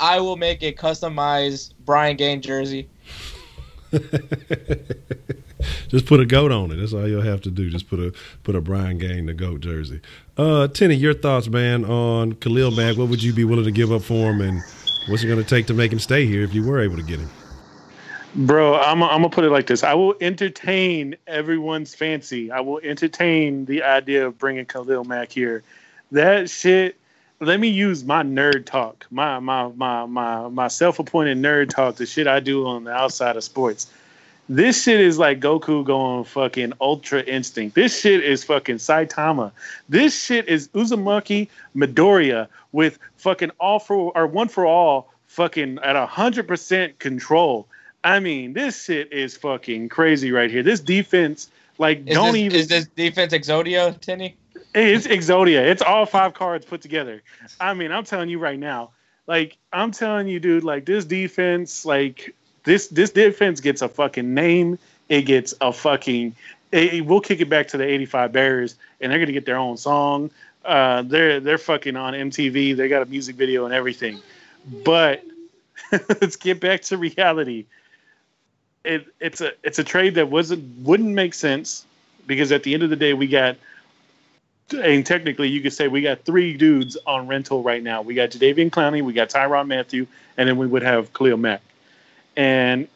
I will make a customized Brian Gaine jersey. Just put a goat on it. That's all you'll have to do. Just put a Brian Gaine, the goat jersey. Tenny, your thoughts, man, on Khalil Mack. What would you be willing to give up for him, and what's it going to take to make him stay here if you were able to get him? Bro, I'm gonna put it like this. I will entertain everyone's fancy. I will entertain the idea of bringing Khalil Mack here. That shit. Let me use my nerd talk, my self-appointed nerd talk, the shit I do on the outside of sports. This shit is like Goku going fucking Ultra Instinct. This shit is fucking Saitama. This shit is Uzumaki Midoriya with fucking one for all fucking at 100% control. I mean, this shit is fucking crazy right here. This defense, like, is this defense Exodia, Tenny? It's Exodia. It's all 5 cards put together. I mean, I'm telling you right now. Like, I'm telling you, dude, like, this defense, like, this defense gets a fucking name. It gets a fucking... we'll kick it back to the 85 Bears, and they're going to get their own song. They're fucking on MTV. They got a music video and everything. But let's get back to reality. It's a trade that wouldn't make sense, because at the end of the day, we got... And technically, you could say we got 3 dudes on rental right now. We got Jadeveon Clowney, we got Tyrann Mathieu, and then we would have Khalil Mack. And,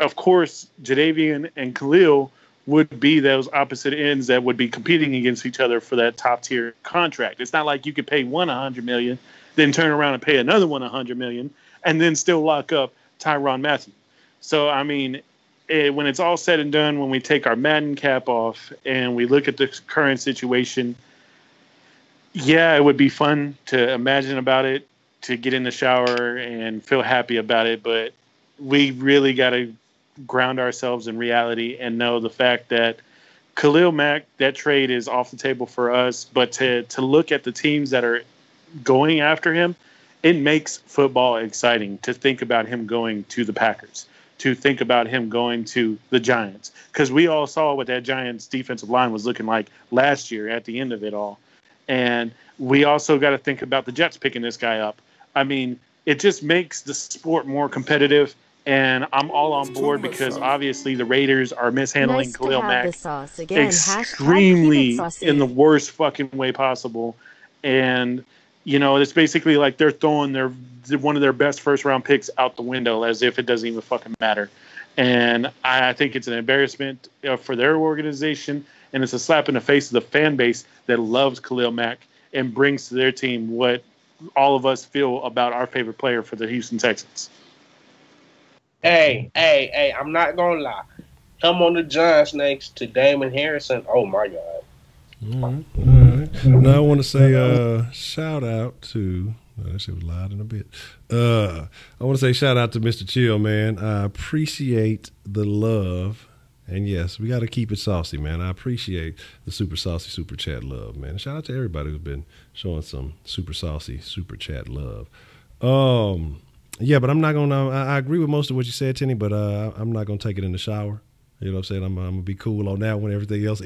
of course, Jadeveon and Khalil would be those opposite ends that would be competing against each other for that top-tier contract. It's not like you could pay one $100 million, then turn around and pay another one $100 million, and then still lock up Tyrann Mathieu. So, I mean... when it's all said and done, when we take our Madden cap off and we look at the current situation, yeah, it would be fun to imagine about it, to get in the shower and feel happy about it. But we really got to ground ourselves in reality and know the fact that Khalil Mack, that trade is off the table for us. But to look at the teams that are going after him, it makes football exciting to think about him going to the Packers, to think about him going to the Giants. Because we all saw what that Giants defensive line was looking like last year at the end of it all. And we also got to think about the Jets picking this guy up. I mean, it just makes the sport more competitive, and I'm all on board because obviously the Raiders are mishandling Khalil Mack extremely in the worst fucking way possible. And, you know, it's basically like they're throwing one of their best first-round picks out the window as if it doesn't even fucking matter. And I think it's an embarrassment for their organization, and it's a slap in the face of the fan base that loves Khalil Mack and brings to their team what all of us feel about our favorite player for the Houston Texans. Hey, I'm not going to lie. Come on the Giants next to Damon Harrison. Oh, my God. All right. Now I want to say shout out to... that shit was loud in a bit. I want to say shout out to Mr. Chill, man. I appreciate the love. And yes, we got to keep it saucy, man. I appreciate the super saucy super chat love, man. Shout out to everybody who's been showing some super saucy super chat love. Yeah, but I'm not going to, I agree with most of what you said, Tenny, but I'm not going to take it in the shower. You know what I'm saying? I'm going to be cool on that one. Everything else,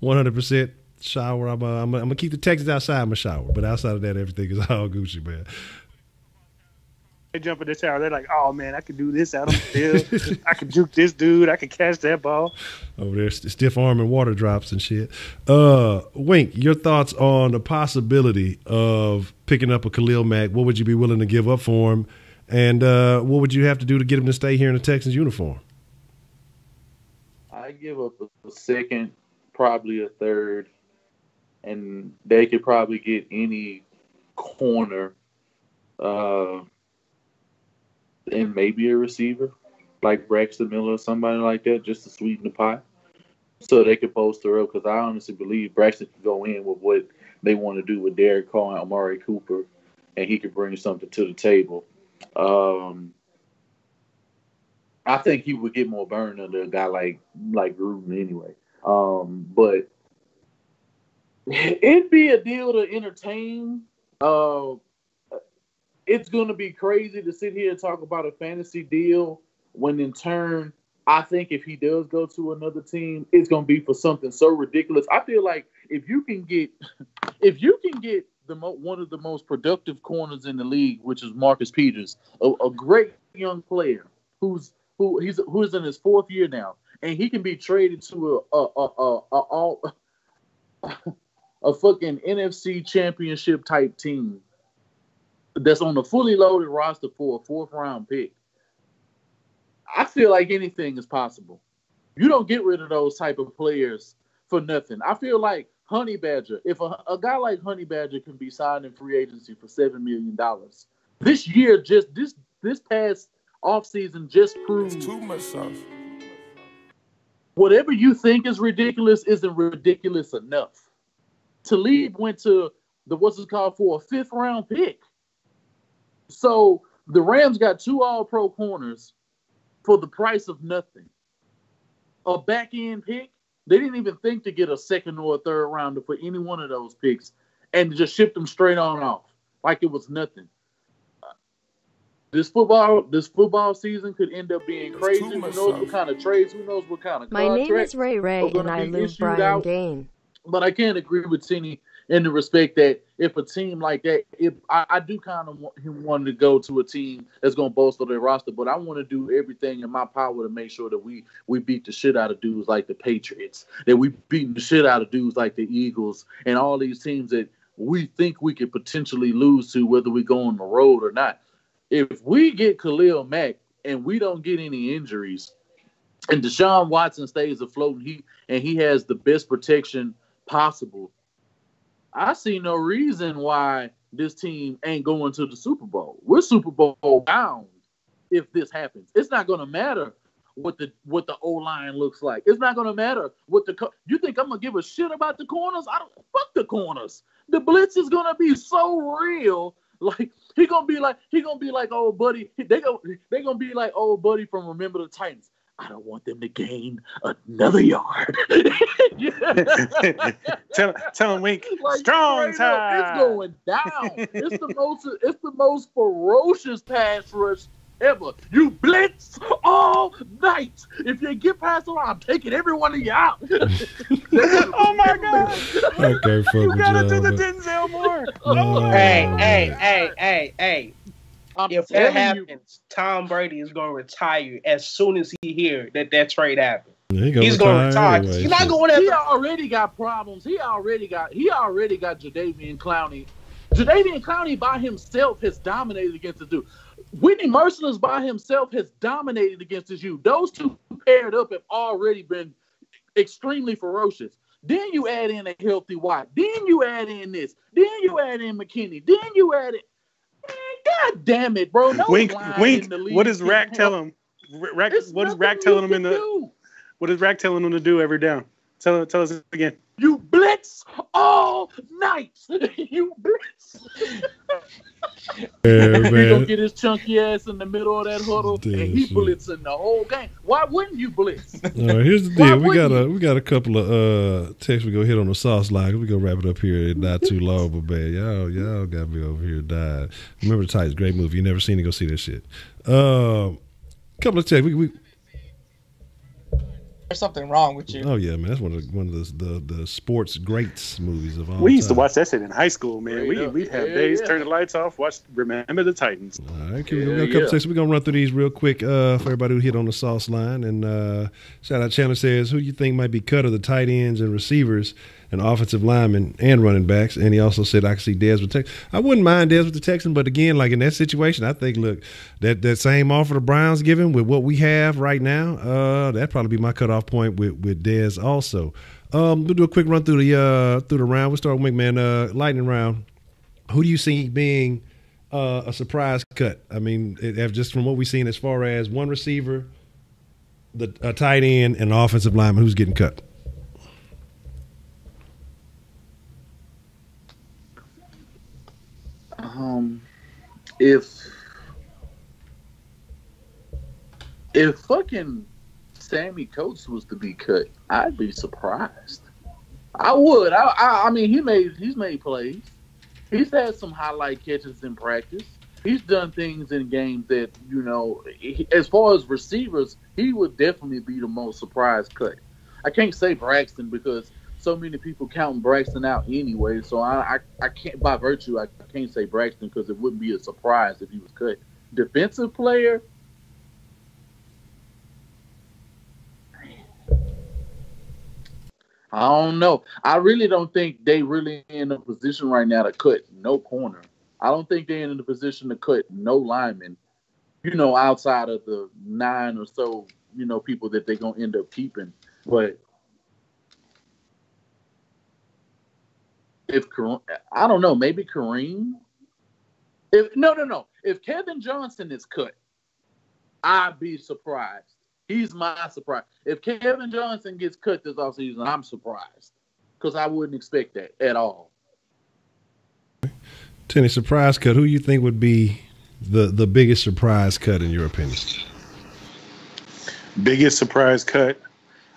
100% shower. I'm going to keep the Texans outside my shower, but outside of that, everything is all Gucci, man. They jump in the shower. They're like, oh, man, I could do this out on the field. I could juke this dude. I could catch that ball. Over there, stiff arm and water drops and shit. Wink, your thoughts on the possibility of picking up a Khalil Mack? What would you be willing to give up for him? And what would you have to do to get him to stay here in the Texans uniform? I give up a second, probably a third, and they could probably get any corner and maybe a receiver like Braxton Miller or somebody like that just to sweeten the pot so they could bolster up, because I honestly believe Braxton could go in with what they want to do with Derek Carr and Amari Cooper, and he could bring something to the table. I think he would get more burn under a guy like Gruden anyway. But it'd be a deal to entertain. It's going to be crazy to sit here and talk about a fantasy deal when in turn, I think if he does go to another team, it's going to be for something so ridiculous. I feel like if you can get one of the most productive corners in the league, which is Marcus Peters, a great young player who's in his 4th year now, and he can be traded to a fucking NFC championship type team that's on a fully loaded roster for a 4th round pick. I feel like anything is possible. You don't get rid of those type of players for nothing. I feel like Honey Badger, if a guy like Honey Badger can be signed in free agency for $7 million, this year, just this past offseason just proved it's too much sauce. Whatever you think is ridiculous isn't ridiculous enough. Talib went to for a 5th round pick. So the Rams got 2 all-pro corners for the price of nothing. A back-end pick, they didn't even think to get a second or a third rounder for any one of those picks and just ship them straight on off like it was nothing. This football season could end up being crazy. Who knows what kind of trades? Who knows what kind of My contracts? name is Ray Ray, and I live Brian Gain. But I can't agree with Tinny in the respect that if a team like that, I do kind of want him wanting to go to a team that's going to bolster their roster, but I want to do everything in my power to make sure that we beat the shit out of dudes like the Patriots, that we beat the shit out of dudes like the Eagles, and all these teams that we think we could potentially lose to, whether we go on the road or not. If we get Khalil Mack and we don't get any injuries, and Deshaun Watson stays afloat, and he has the best protection possible, I see no reason why this team ain't going to the Super Bowl. We're Super Bowl bound if this happens. It's not going to matter what the O-line looks like. It's not going to matter what you think I'm going to give a shit about the corners? I don't fuck the corners. The blitz is going to be so real. Like he gonna be like old buddy. They gonna be like old buddy from Remember the Titans. I don't want them to gain another yard. tell him Wink. Like, strong time. It's going down. It's the most ferocious pass rush ever. You blitz all night. If you get past the line, I'm taking every one of you out. Oh my God. Okay, you gotta do the Denzel Moore. Hey. If that happens, Tom Brady is going to retire as soon as he hears that trade happens. He's going to retire. Anyway, he's not going to. He already got problems. He already got Jadeveon Clowney. Jadeveon Clowney by himself has dominated against the dude. Whitney Merciless by himself has dominated against his youth. Those two paired up have already been extremely ferocious. Then you add in a healthy White. Then you add in this. Then you add in McKinney. Then you add it. Man, God damn it, bro. No Wink. What does Rack tell him? What is Rack telling him what is Rack telling him to do every down? Tell us again. You blitz all night. You blitz. Yeah, He's gonna get his chunky ass in the middle of that huddle, and he blitzing the whole game. Why wouldn't you blitz? Here's the deal. We got a couple of texts we go hit on the sauce line. We gonna wrap it up here. Not too long, but man, y'all got me over here dying. Remember the Titans, great movie. You never seen it? Go see this shit. Couple of texts. There's something wrong with you. Oh yeah, man, that's one of the sports greats movies of all time. We used to watch that shit in high school, man. We'd have days, turn the lights off, watch Remember the Titans. All right, we got a couple texts. We're gonna run through these real quick for everybody who hit on the sauce line. And shout out Chandler says, who you think might be cut of the tight ends and receivers and offensive linemen and running backs? And he also said, I can see Dez with Texans. I wouldn't mind Dez with the Texans, but again, like in that situation, I think, look, that same offer the Browns giving with what we have right now, that'd probably be my cutoff point with Dez also. We'll do a quick run through the round. We'll start with McMahon, lightning round. Who do you see being a surprise cut? I mean, just from what we've seen as far as one receiver, a tight end, and an offensive lineman, who's getting cut? If fucking Sammy Coates was to be cut, I'd be surprised. I would. I mean, he's made plays. He's had some highlight catches in practice. He's done things in games that, as far as receivers, he would definitely be the most surprise cut. I can't say Braxton because so many people counting Braxton out anyway, so I can't, by virtue, I can't say Braxton because it wouldn't be a surprise if he was cut. Defensive player, I don't know. I really don't think they really in a position right now to cut no corner. I don't think they're in a position to cut no lineman, outside of the 9 or so, people that they're going to end up keeping. But I don't know, maybe Kareem. No. If Kevin Johnson is cut, I'd be surprised. He's my surprise. If Kevin Johnson gets cut this offseason, I'm surprised because I wouldn't expect that at all. Tenny, surprise cut. Who you think would be the biggest surprise cut in your opinion? Biggest surprise cut.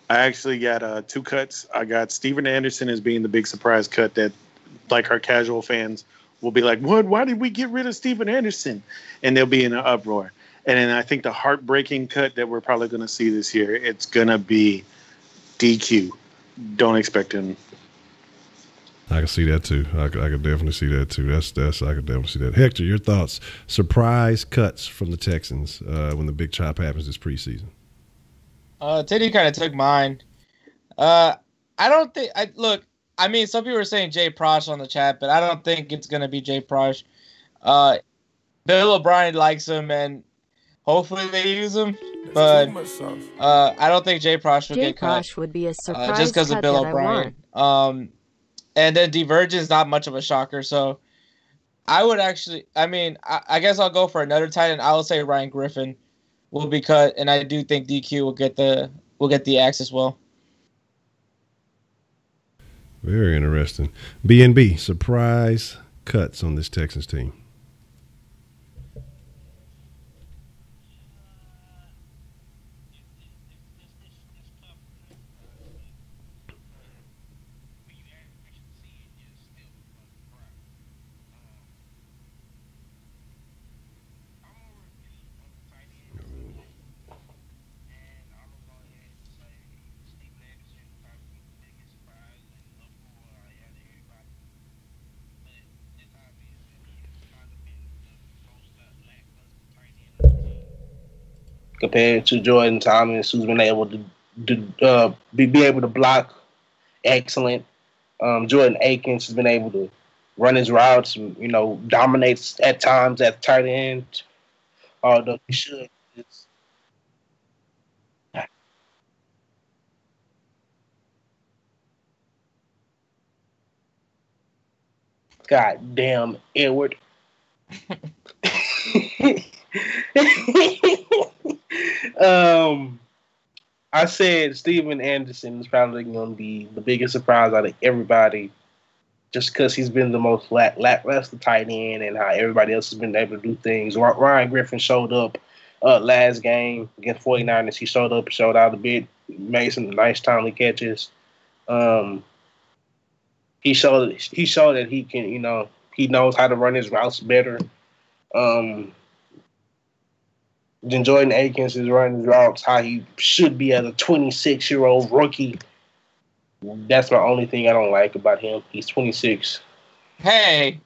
I actually got 2 cuts. I got Steven Anderson as being the big surprise cut that, like, our casual fans will be like, "What? Why did we get rid of Steven Anderson?" And they'll be in an uproar. And then I think the heartbreaking cut that we're probably going to see this year, it's going to be DQ. Don't expect him. I can see that too. I could definitely see that too. I could definitely see that. Hector, your thoughts? Surprise cuts from the Texans when the big chop happens this preseason. Teddy kind of took mine. I don't think. I mean, some people are saying Jay Prosh on the chat, but I don't think it's gonna be Jay Prosh. Bill O'Brien likes him, and hopefully they use him. But I don't think Jay Prosh will get cut. Jay Prosh would be a surprise just because of Bill that O'Brien. And then Divergent is not much of a shocker, so I would actually. I mean, I guess I'll go for another tight end. I will say Ryan Griffin will be cut, and I do think DQ will get the axe as well. Very interesting. B&B, surprise cuts on this Texans team. Compared to Jordan Thomas, who's been able to be able to block excellent. Jordan Akins has been able to run his routes, and, dominates at times at tight end. Although he should. God damn, Edward. I said Steven Anderson is probably going to be the biggest surprise out of everybody, just because he's been the most lackluster tight end and how everybody else has been able to do things. Ryan Griffin showed up last game against 49ers. He showed up, showed out a bit, made some nice timely catches. He showed that he can, he knows how to run his routes better. Then Jordan Akins is running his routes how he should be as a 26-year-old rookie. That's my only thing I don't like about him. He's 26. Hey.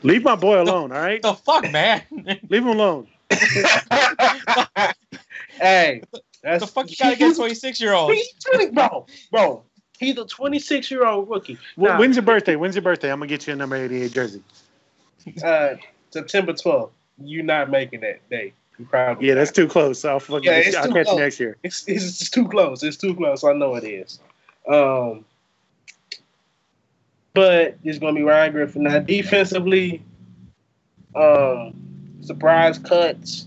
Leave my boy alone, all right? The fuck, man? Leave him alone. Hey. The fuck you gotta get 26-year-olds? He's 20, bro. He's a 26-year-old rookie. Now, when's your birthday? I'm going to get you a number 88 jersey. September 12th. You're not making that day. Yeah, that's too close. I'll catch you next year. It's too close. It's too close. I know it is. But it's going to be Ryan Griffin. Now, defensively, surprise cuts,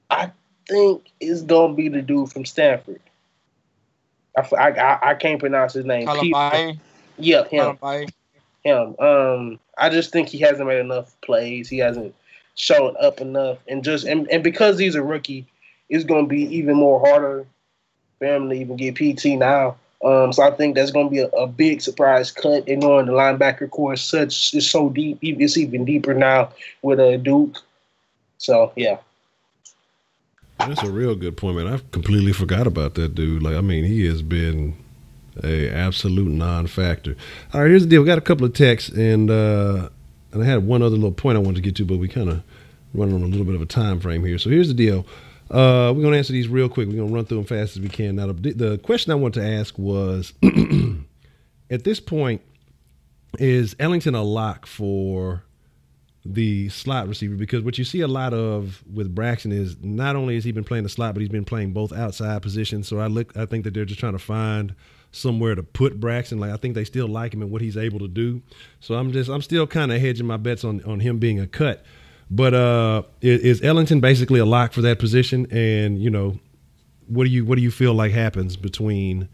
I think it's going to be the dude from Stanford. I can't pronounce his name. Yeah, him. I just think he hasn't made enough plays. He hasn't showed up enough, and because he's a rookie, it's going to be even more harder for him to even get PT now. So I think that's going to be a big surprise cut. And knowing the linebacker core is so deep, it's even deeper now with Duke. So yeah. That's a real good point, man. I completely forgot about that dude. He has been a absolute non-factor. All right, here's the deal. We got a couple of texts, and I had one other little point I wanted to get to, but we kind of running on a little bit of a time frame here. So here's the deal. We're going to answer these real quick. We're going to run through them fast as we can. Now, the question I wanted to ask was, at this point, is Ellington a lock for the slot receiver? Because what you see a lot of with Braxton is not only has he been playing the slot, but he's been playing both outside positions. So I think that they're just trying to find somewhere to put Braxton. I think they still like him and what he's able to do. So I'm still kind of hedging my bets on him being a cut. But is Ellington basically a lock for that position? And what do you feel like happens between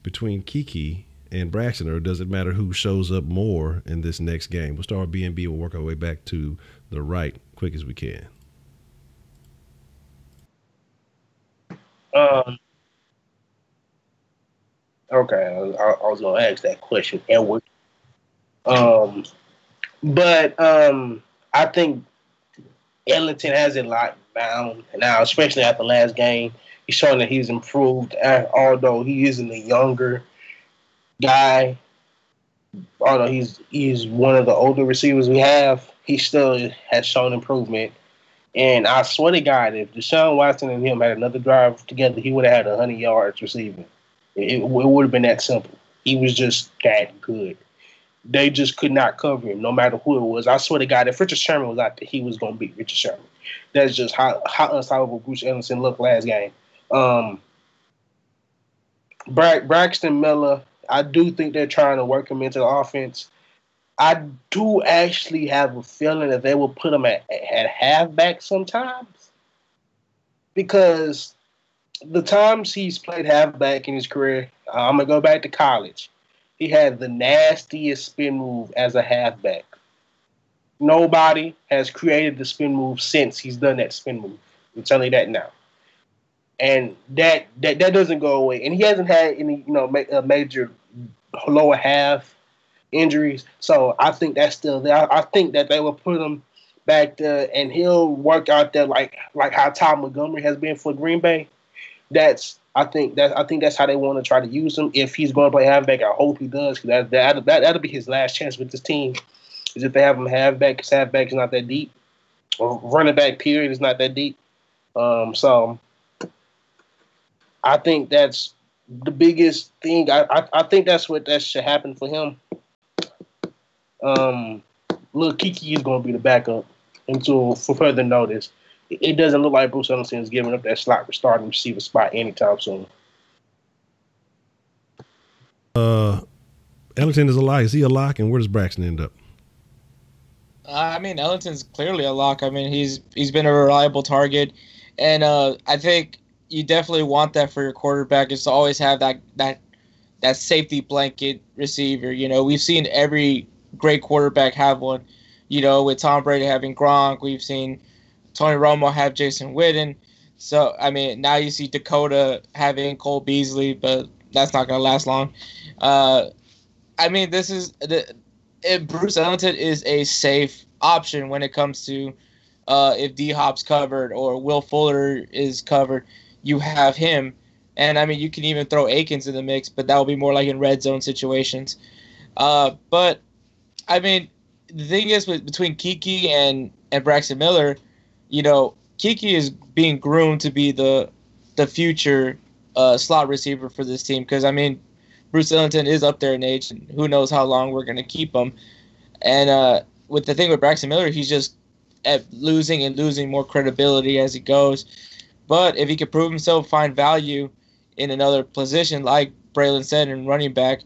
Kiki and Braxton, or does it matter who shows up more in this next game? We'll start with B&B. We'll work our way back to the right quick as we can. Okay, I was gonna ask that question, Edward. But I think Ellington has it locked down now, especially after last game. He's showing that he's improved, although he isn't a younger guy. Although he's one of the older receivers we have, he still has shown improvement. And I swear to God, if Deshaun Watson and him had another drive together, he would have had 100 yards receiving. It would have been that simple. He was just that good. They just could not cover him, no matter who it was. I swear to God, if Richard Sherman was out there, he was going to beat Richard Sherman. That's just how unstoppable Bruce Ellington looked last game. Braxton Miller, I do think they're trying to work him into the offense. I do actually have a feeling that they will put him at halfback sometimes, because the times he's played halfback in his career, I'm going to go back to college. He had the nastiest spin move as a halfback. Nobody has created the spin move since he's done that spin move. I'm telling you that now. And that doesn't go away. And he hasn't had any, major lower half injuries. So I think that's still there. I think that they will put him back there, and he'll work out there like how Ty Montgomery has been for Green Bay. I think that's how they want to try to use him. If he's going to play halfback, I hope he does, because that'll be his last chance with this team. Is if they have him halfback, because halfback is not that deep, or running back period is not that deep. So I think that's the biggest thing. I think that should happen for him. Lil Kiki is going to be the backup until for further notice. It doesn't look like Bruce Ellington is giving up that slot for starting receiver spot anytime soon. Ellington is a lock. Is he a lock? And where does Braxton end up? Ellington's clearly a lock. He's been a reliable target, and I think you definitely want that for your quarterback, is to always have that safety blanket receiver. We've seen every great quarterback have one. With Tom Brady having Gronk, we've seen Tony Romo have Jason Witten. So, now you see Dakota having Cole Beasley, but that's not going to last long. Bruce Ellington is a safe option when it comes to if D-Hop's covered or Will Fuller is covered, you have him. And, you can even throw Akins in the mix, but that will be more like in red zone situations. But, the thing is, between Kiki and Braxton Miller, Kiki is being groomed to be the future slot receiver for this team, because, Bruce Ellington is up there in age, and who knows how long we're going to keep him. And with the thing with Braxton Miller, he's just losing more credibility as he goes. But if he can prove himself, find value in another position, like Braylon said, in running back,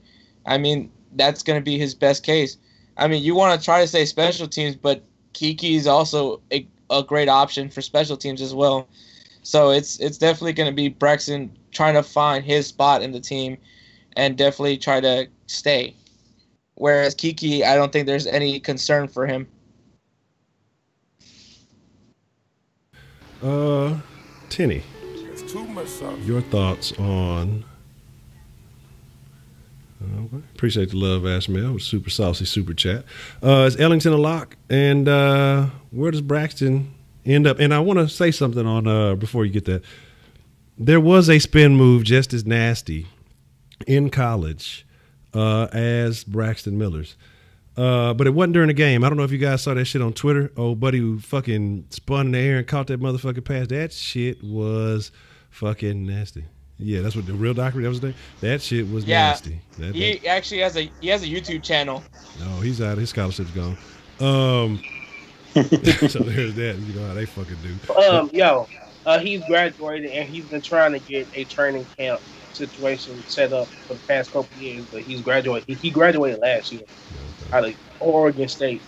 that's going to be his best case. You want to try to say special teams, but Kiki is also a great option for special teams as well. So it's definitely going to be Braxton trying to find his spot in the team and definitely try to stay. Whereas Kiki, I don't think there's any concern for him. Tenny, your thoughts on... appreciate the love, Ashmael, with super saucy super chat. Is Ellington a lock? And where does Braxton end up? And I want to say something on before you get that. There was a spin move just as nasty in college as Braxton Miller's. But it wasn't during the game. I don't know if you guys saw that shit on Twitter. Old buddy who fucking spun in the air and caught that motherfucking pass. That shit was fucking nasty. Yeah, that's what the real documentary, that was the thing. That shit was nasty. He actually has a YouTube channel. No, he's out. His scholarship's gone. So there's that. You know how they fucking do. He's graduated, and he's been trying to get a training camp situation set up for the past couple of years, but he's graduated. He graduated last year out of Oregon State.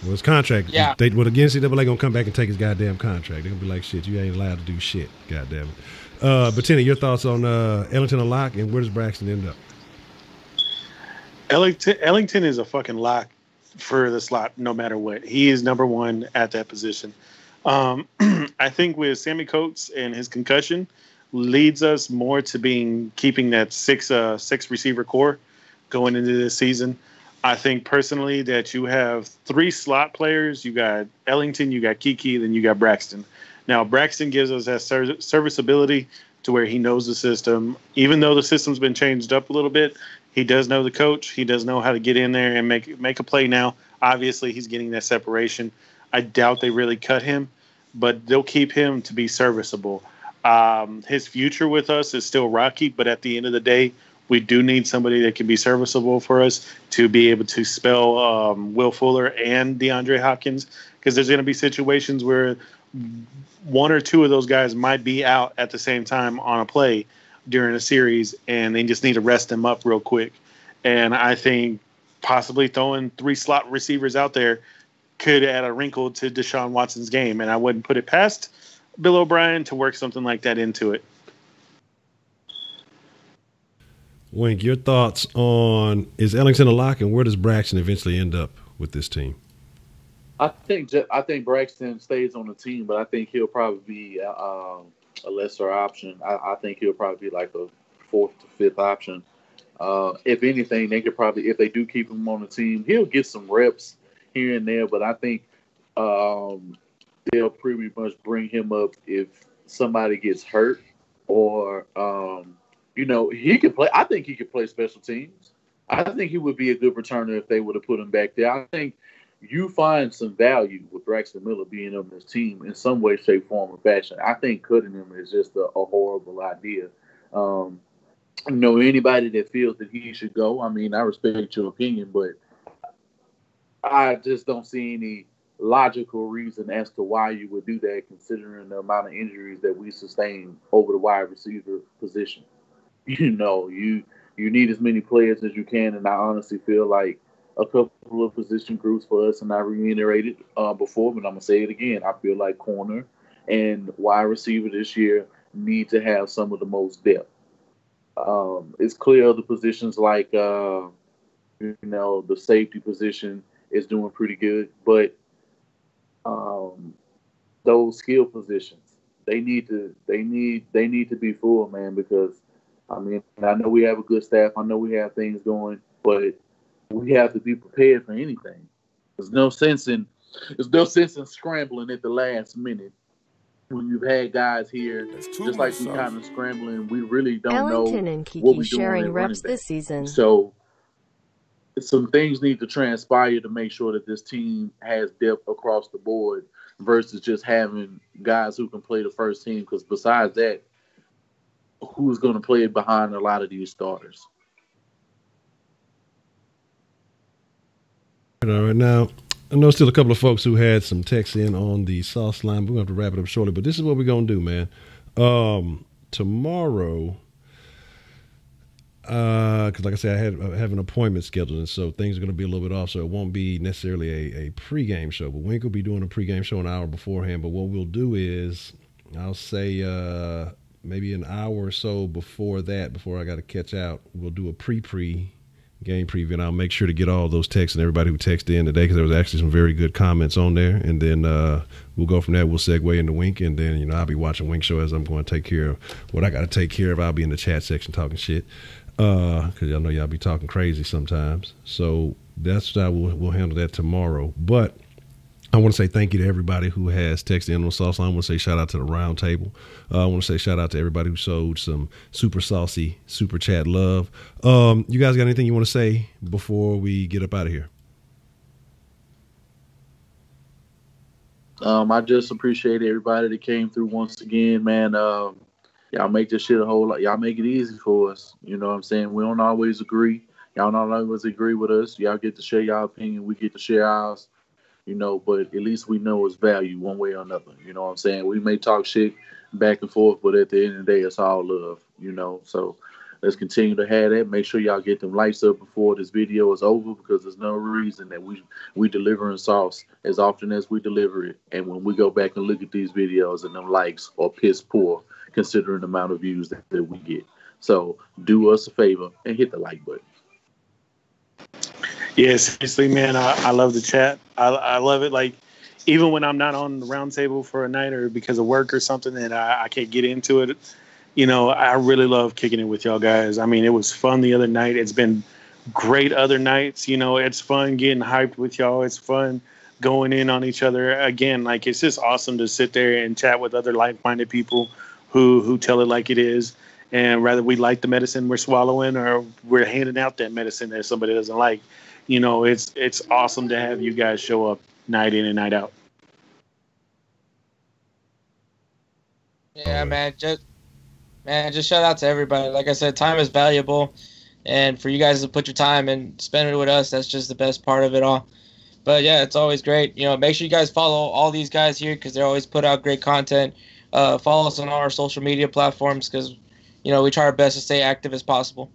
Well, his contract. Yeah. Again, NCAA gonna come back and take his goddamn contract. They're gonna be like, shit, you ain't allowed to do shit. Goddamn it. But Tenny, your thoughts on Ellington a lock, and where does Braxton end up? Ellington is a fucking lock for the slot, no matter what. He is number one at that position. I think with Sammy Coates and his concussion, leads us more to keeping that six receiver core going into this season. I think personally that you have 3 slot players. You got Ellington, you got Kiki, then you got Braxton. Now, Braxton gives us that serviceability to where he knows the system. Even though the system's been changed up a little bit, he does know the coach. He does know how to get in there and make a play now. Obviously, he's getting that separation. I doubt they really cut him, but they'll keep him to be serviceable. His future with us is still rocky, but at the end of the day, we do need somebody that can be serviceable for us to be able to spell Will Fuller and DeAndre Hopkins, because there's going to be situations where 1 or 2 of those guys might be out at the same time on a play during a series, and they just need to rest them up real quick. And I think possibly throwing 3 slot receivers out there could add a wrinkle to Deshaun Watson's game, and I wouldn't put it past Bill O'Brien to work something like that into it. Wink, your thoughts on, is Ellington a lock, and where does Braxton eventually end up with this team? I think Braxton stays on the team, but I think he'll probably be a lesser option. I think he'll probably be like a 4th to 5th option. If anything, they could probably, if they do keep him on the team, he'll get some reps here and there, but I think they'll pretty much bring him up if somebody gets hurt or he could play. I think he could play special teams. I think he would be a good returner if they would have put him back there. I think you find some value with Braxton Miller being on this team in some way, shape, form, or fashion. I think cutting him is just a horrible idea. Anybody that feels that he should go, I mean, I respect your opinion, but I just don't see any logical reason as to why you would do that, considering the amount of injuries that we sustain over the wide receiver position. You need as many players as you can, and I honestly feel like a couple of position groups for us, and I reiterated before, but I'm going to say it again. I feel like corner and wide receiver this year need to have some of the most depth. It's clear other positions like, the safety position is doing pretty good, but those skill positions, they need to be full, man, because I mean, I know we have a good staff. I know we have things going, but we have to be prepared for anything. There's no sense in scrambling at the last minute when you've had guys here, just like we kind of scrambling. We really don't Ellington know and Kiki what we're sharing doing reps this season. So some things need to transpire to make sure that this team has depth across the board versus just having guys who can play the first team. Because besides that, who's going to play behind a lot of these starters? All right, now, I know still a couple of folks who had some texts in on the Sauceline. We're going to have to wrap it up shortly, but this is what we're going to do, man. Tomorrow, because like I said, I have an appointment scheduled, and so things are going to be a little bit off, so it won't be necessarily a pregame show, but Wink will be doing a pregame show an hour beforehand. But what we'll do is, I'll say maybe an hour or so before that, before I got to catch out, we'll do a game preview, and I'll make sure to get all those texts and everybody who texted in today, because there was actually some very good comments on there. And then we'll go from there. We'll segue into Wink, and then I'll be watching Wink show as I'm going to take care of what I got to take care of. I'll be in the chat section talking shit, because y'all know y'all be talking crazy sometimes. So that's how we'll handle that tomorrow. But I want to say thank you to everybody who has texted in on Sauceline. I want to say shout out to the round table. I want to say shout out to everybody who showed some super saucy, super chat love. You guys got anything you want to say before we get up out of here? I just appreciate everybody that came through once again, man. Y'all make this shit a whole lot. Y'all make it easy for us. You know what I'm saying? We don't always agree. Y'all don't always agree with us. Y'all get to share y'all opinion. We get to share ours. But at least we know it's value one way or another. You know what I'm saying? We may talk shit back and forth, but at the end of the day, it's all love, So let's continue to have that. Make sure y'all get them lights up before this video is over, because there's no reason that we delivering sauce as often as we deliver it. And when we go back and look at these videos and them likes are piss poor, considering the amount of views that we get. So do us a favor and hit the like button. Yeah, seriously, man, I love the chat. I love it. Like, even when I'm not on the round table for a night or because of work or something and I can't get into it, I really love kicking it with y'all guys. I mean, it was fun the other night. It's been great other nights. It's fun getting hyped with y'all. It's fun going in on each other. Again, like, it's just awesome to sit there and chat with other like-minded people who tell it like it is. And whether we like the medicine we're swallowing or we're handing out that medicine that somebody doesn't like, it's awesome to have you guys show up night in and night out. Yeah, man. Just shout out to everybody. Like I said, time is valuable, and for you guys to put your time and spend it with us, that's just the best part of it all. But yeah, it's always great. Make sure you guys follow all these guys here because they always put out great content. Follow us on all our social media platforms because we try our best to stay active as possible.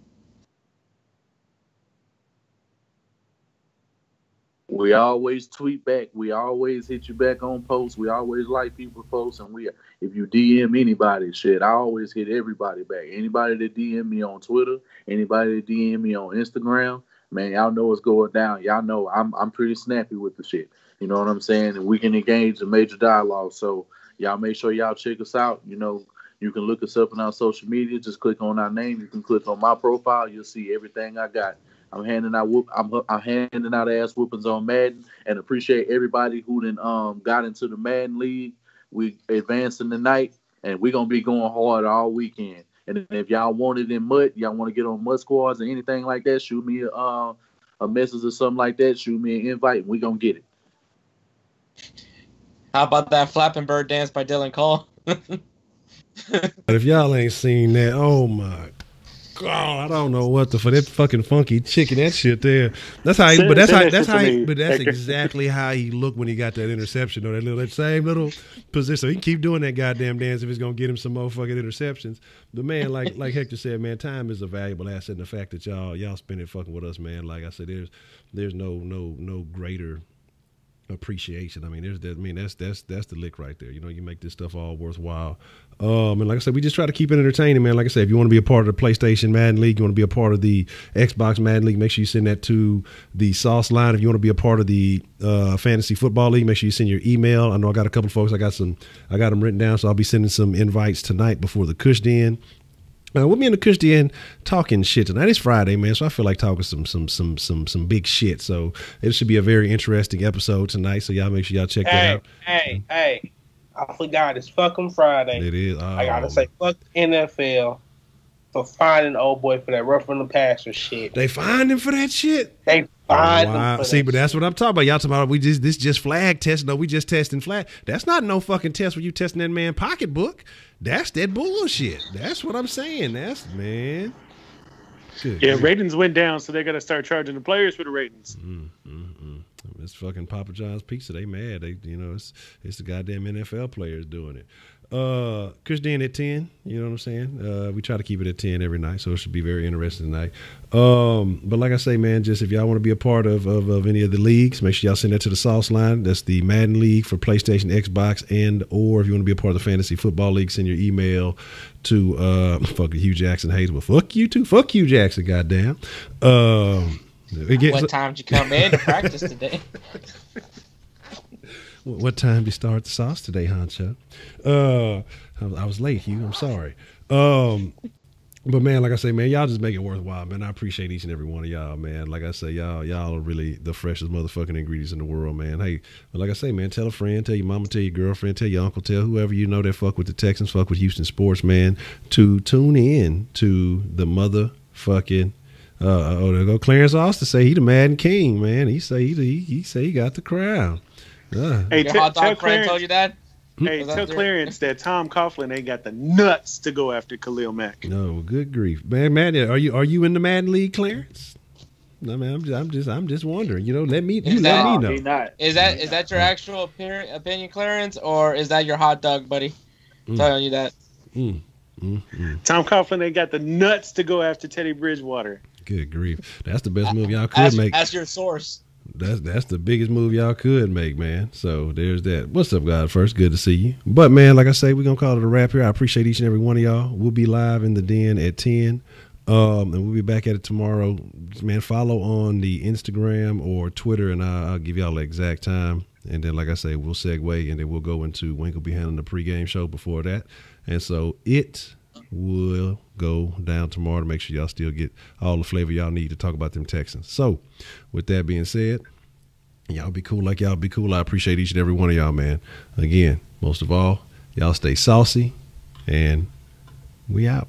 We always tweet back. We always hit you back on posts. We always like people's posts. And if you DM anybody, shit, I always hit everybody back. Anybody that DM me on Twitter, anybody that DM me on Instagram, man, y'all know what's going down. Y'all know I'm pretty snappy with the shit. You know what I'm saying? And we can engage in major dialogue. So y'all make sure y'all check us out. You can look us up on our social media. Just click on our name. You can click on my profile. You'll see everything I got. I'm handing out ass whoopings on Madden, and appreciate everybody who got into the Madden League. We advancing tonight, and we're gonna be going hard all weekend. And if y'all want it in mud, y'all want to get on mud squads or anything like that, shoot me a message or something like that. Shoot me an invite, and we gonna get it. How about that Flapping Bird dance by Dylan Cole? But if y'all ain't seen that, oh my God, I don't know what for that fucking funky chicken, that shit there. That's exactly how he looked when he got that interception or that same little position. So he can keep doing that goddamn dance if it's gonna get him some more fucking interceptions. But man, like Hector said, man, time is a valuable asset. And the fact that y'all spend it fucking with us, man. Like I said, there's no greater appreciation. I mean, that's the lick right there. You make this stuff all worthwhile. And like I said, we just try to keep it entertaining, man. Like I said, if you want to be a part of the PlayStation Madden League, you want to be a part of the Xbox Madden League, make sure you send that to the Sauceline. If you want to be a part of the Fantasy Football League, make sure you send your email. I know I got a couple of folks. I got them written down, so I'll be sending some invites tonight before the Cush Den. We'll be in the Cush Den talking shit tonight. It's Friday, man, so I feel like talking some big shit. So it should be a very interesting episode tonight. So y'all make sure y'all check that out. Hey. I forgot it's fucking Friday. It is. I gotta say fuck NFL for finding old boy for that roughing the passer shit. They fined him for that shit? They fined him for See, that but that's what I'm talking about. Y'all talking about this just flag test. No, we just testing flag. That's not no fucking test where you testing that man pocketbook. That's that bullshit. That's what I'm saying. That's Good. Yeah, ratings went down, so they got to start charging the players for the ratings. It's fucking Papa John's Pizza. They mad. It's the goddamn NFL players doing it. Cush Den at 10. You know what I'm saying? We try to keep it at 10 every night, so it should be very interesting tonight. But like I say, man, just if y'all want to be a part of any of the leagues, make sure y'all send that to the Sauceline. That's the Madden League for PlayStation, Xbox, or if you want to be a part of the Fantasy Football League, send your email to fucking Hugh Jackson Hayes. Well, fuck you too. Fuck Hugh Jackson, goddamn. What time did you come in to practice today? What time did you start the sauce today, Honcho? I was late, Hugh. I'm sorry. But man, like I say, man, y'all just make it worthwhile, man. I appreciate each and every one of y'all, man. Like I say, y'all are really the freshest motherfucking ingredients in the world, man. Hey, but like I say, man, tell a friend, tell your mama, tell your girlfriend, tell your uncle, tell whoever you know that fuck with the Texans, fuck with Houston sports, man, to tune in to the motherfucking. There go Clarence Austin say he the Madden King, man. He say he got the crown. Hey, your hot dog friend told you that? Hey, tell Clarence that Tom Coughlin ain't got the nuts to go after Khalil Mack. No, good grief, man. Are you in the Madden League, Clarence? No, man. I'm just wondering. Let me know. Is that your actual opinion, Clarence, or is that your hot dog buddy telling you that? Tom Coughlin ain't got the nuts to go after Teddy Bridgewater. Good grief, that's the best move y'all could make. That's your source. That's the biggest move y'all could make, man. So there's that. What's up, guys? First, good to see you. But man, like I say, we're gonna call it a wrap here. I appreciate each and every one of y'all. We'll be live in the den at 10. And we'll be back at it tomorrow. Man, follow on the Instagram or Twitter, and I'll give y'all the exact time. And then, like I say, we'll segue, and then we'll go into Wink will be handling the pregame show before that. And so it we'll go down tomorrow to make sure y'all still get all the flavor y'all need to talk about them Texans. So, with that being said, y'all be cool like y'all be cool. I appreciate each and every one of y'all, man. Again, most of all, y'all stay saucy, and we out.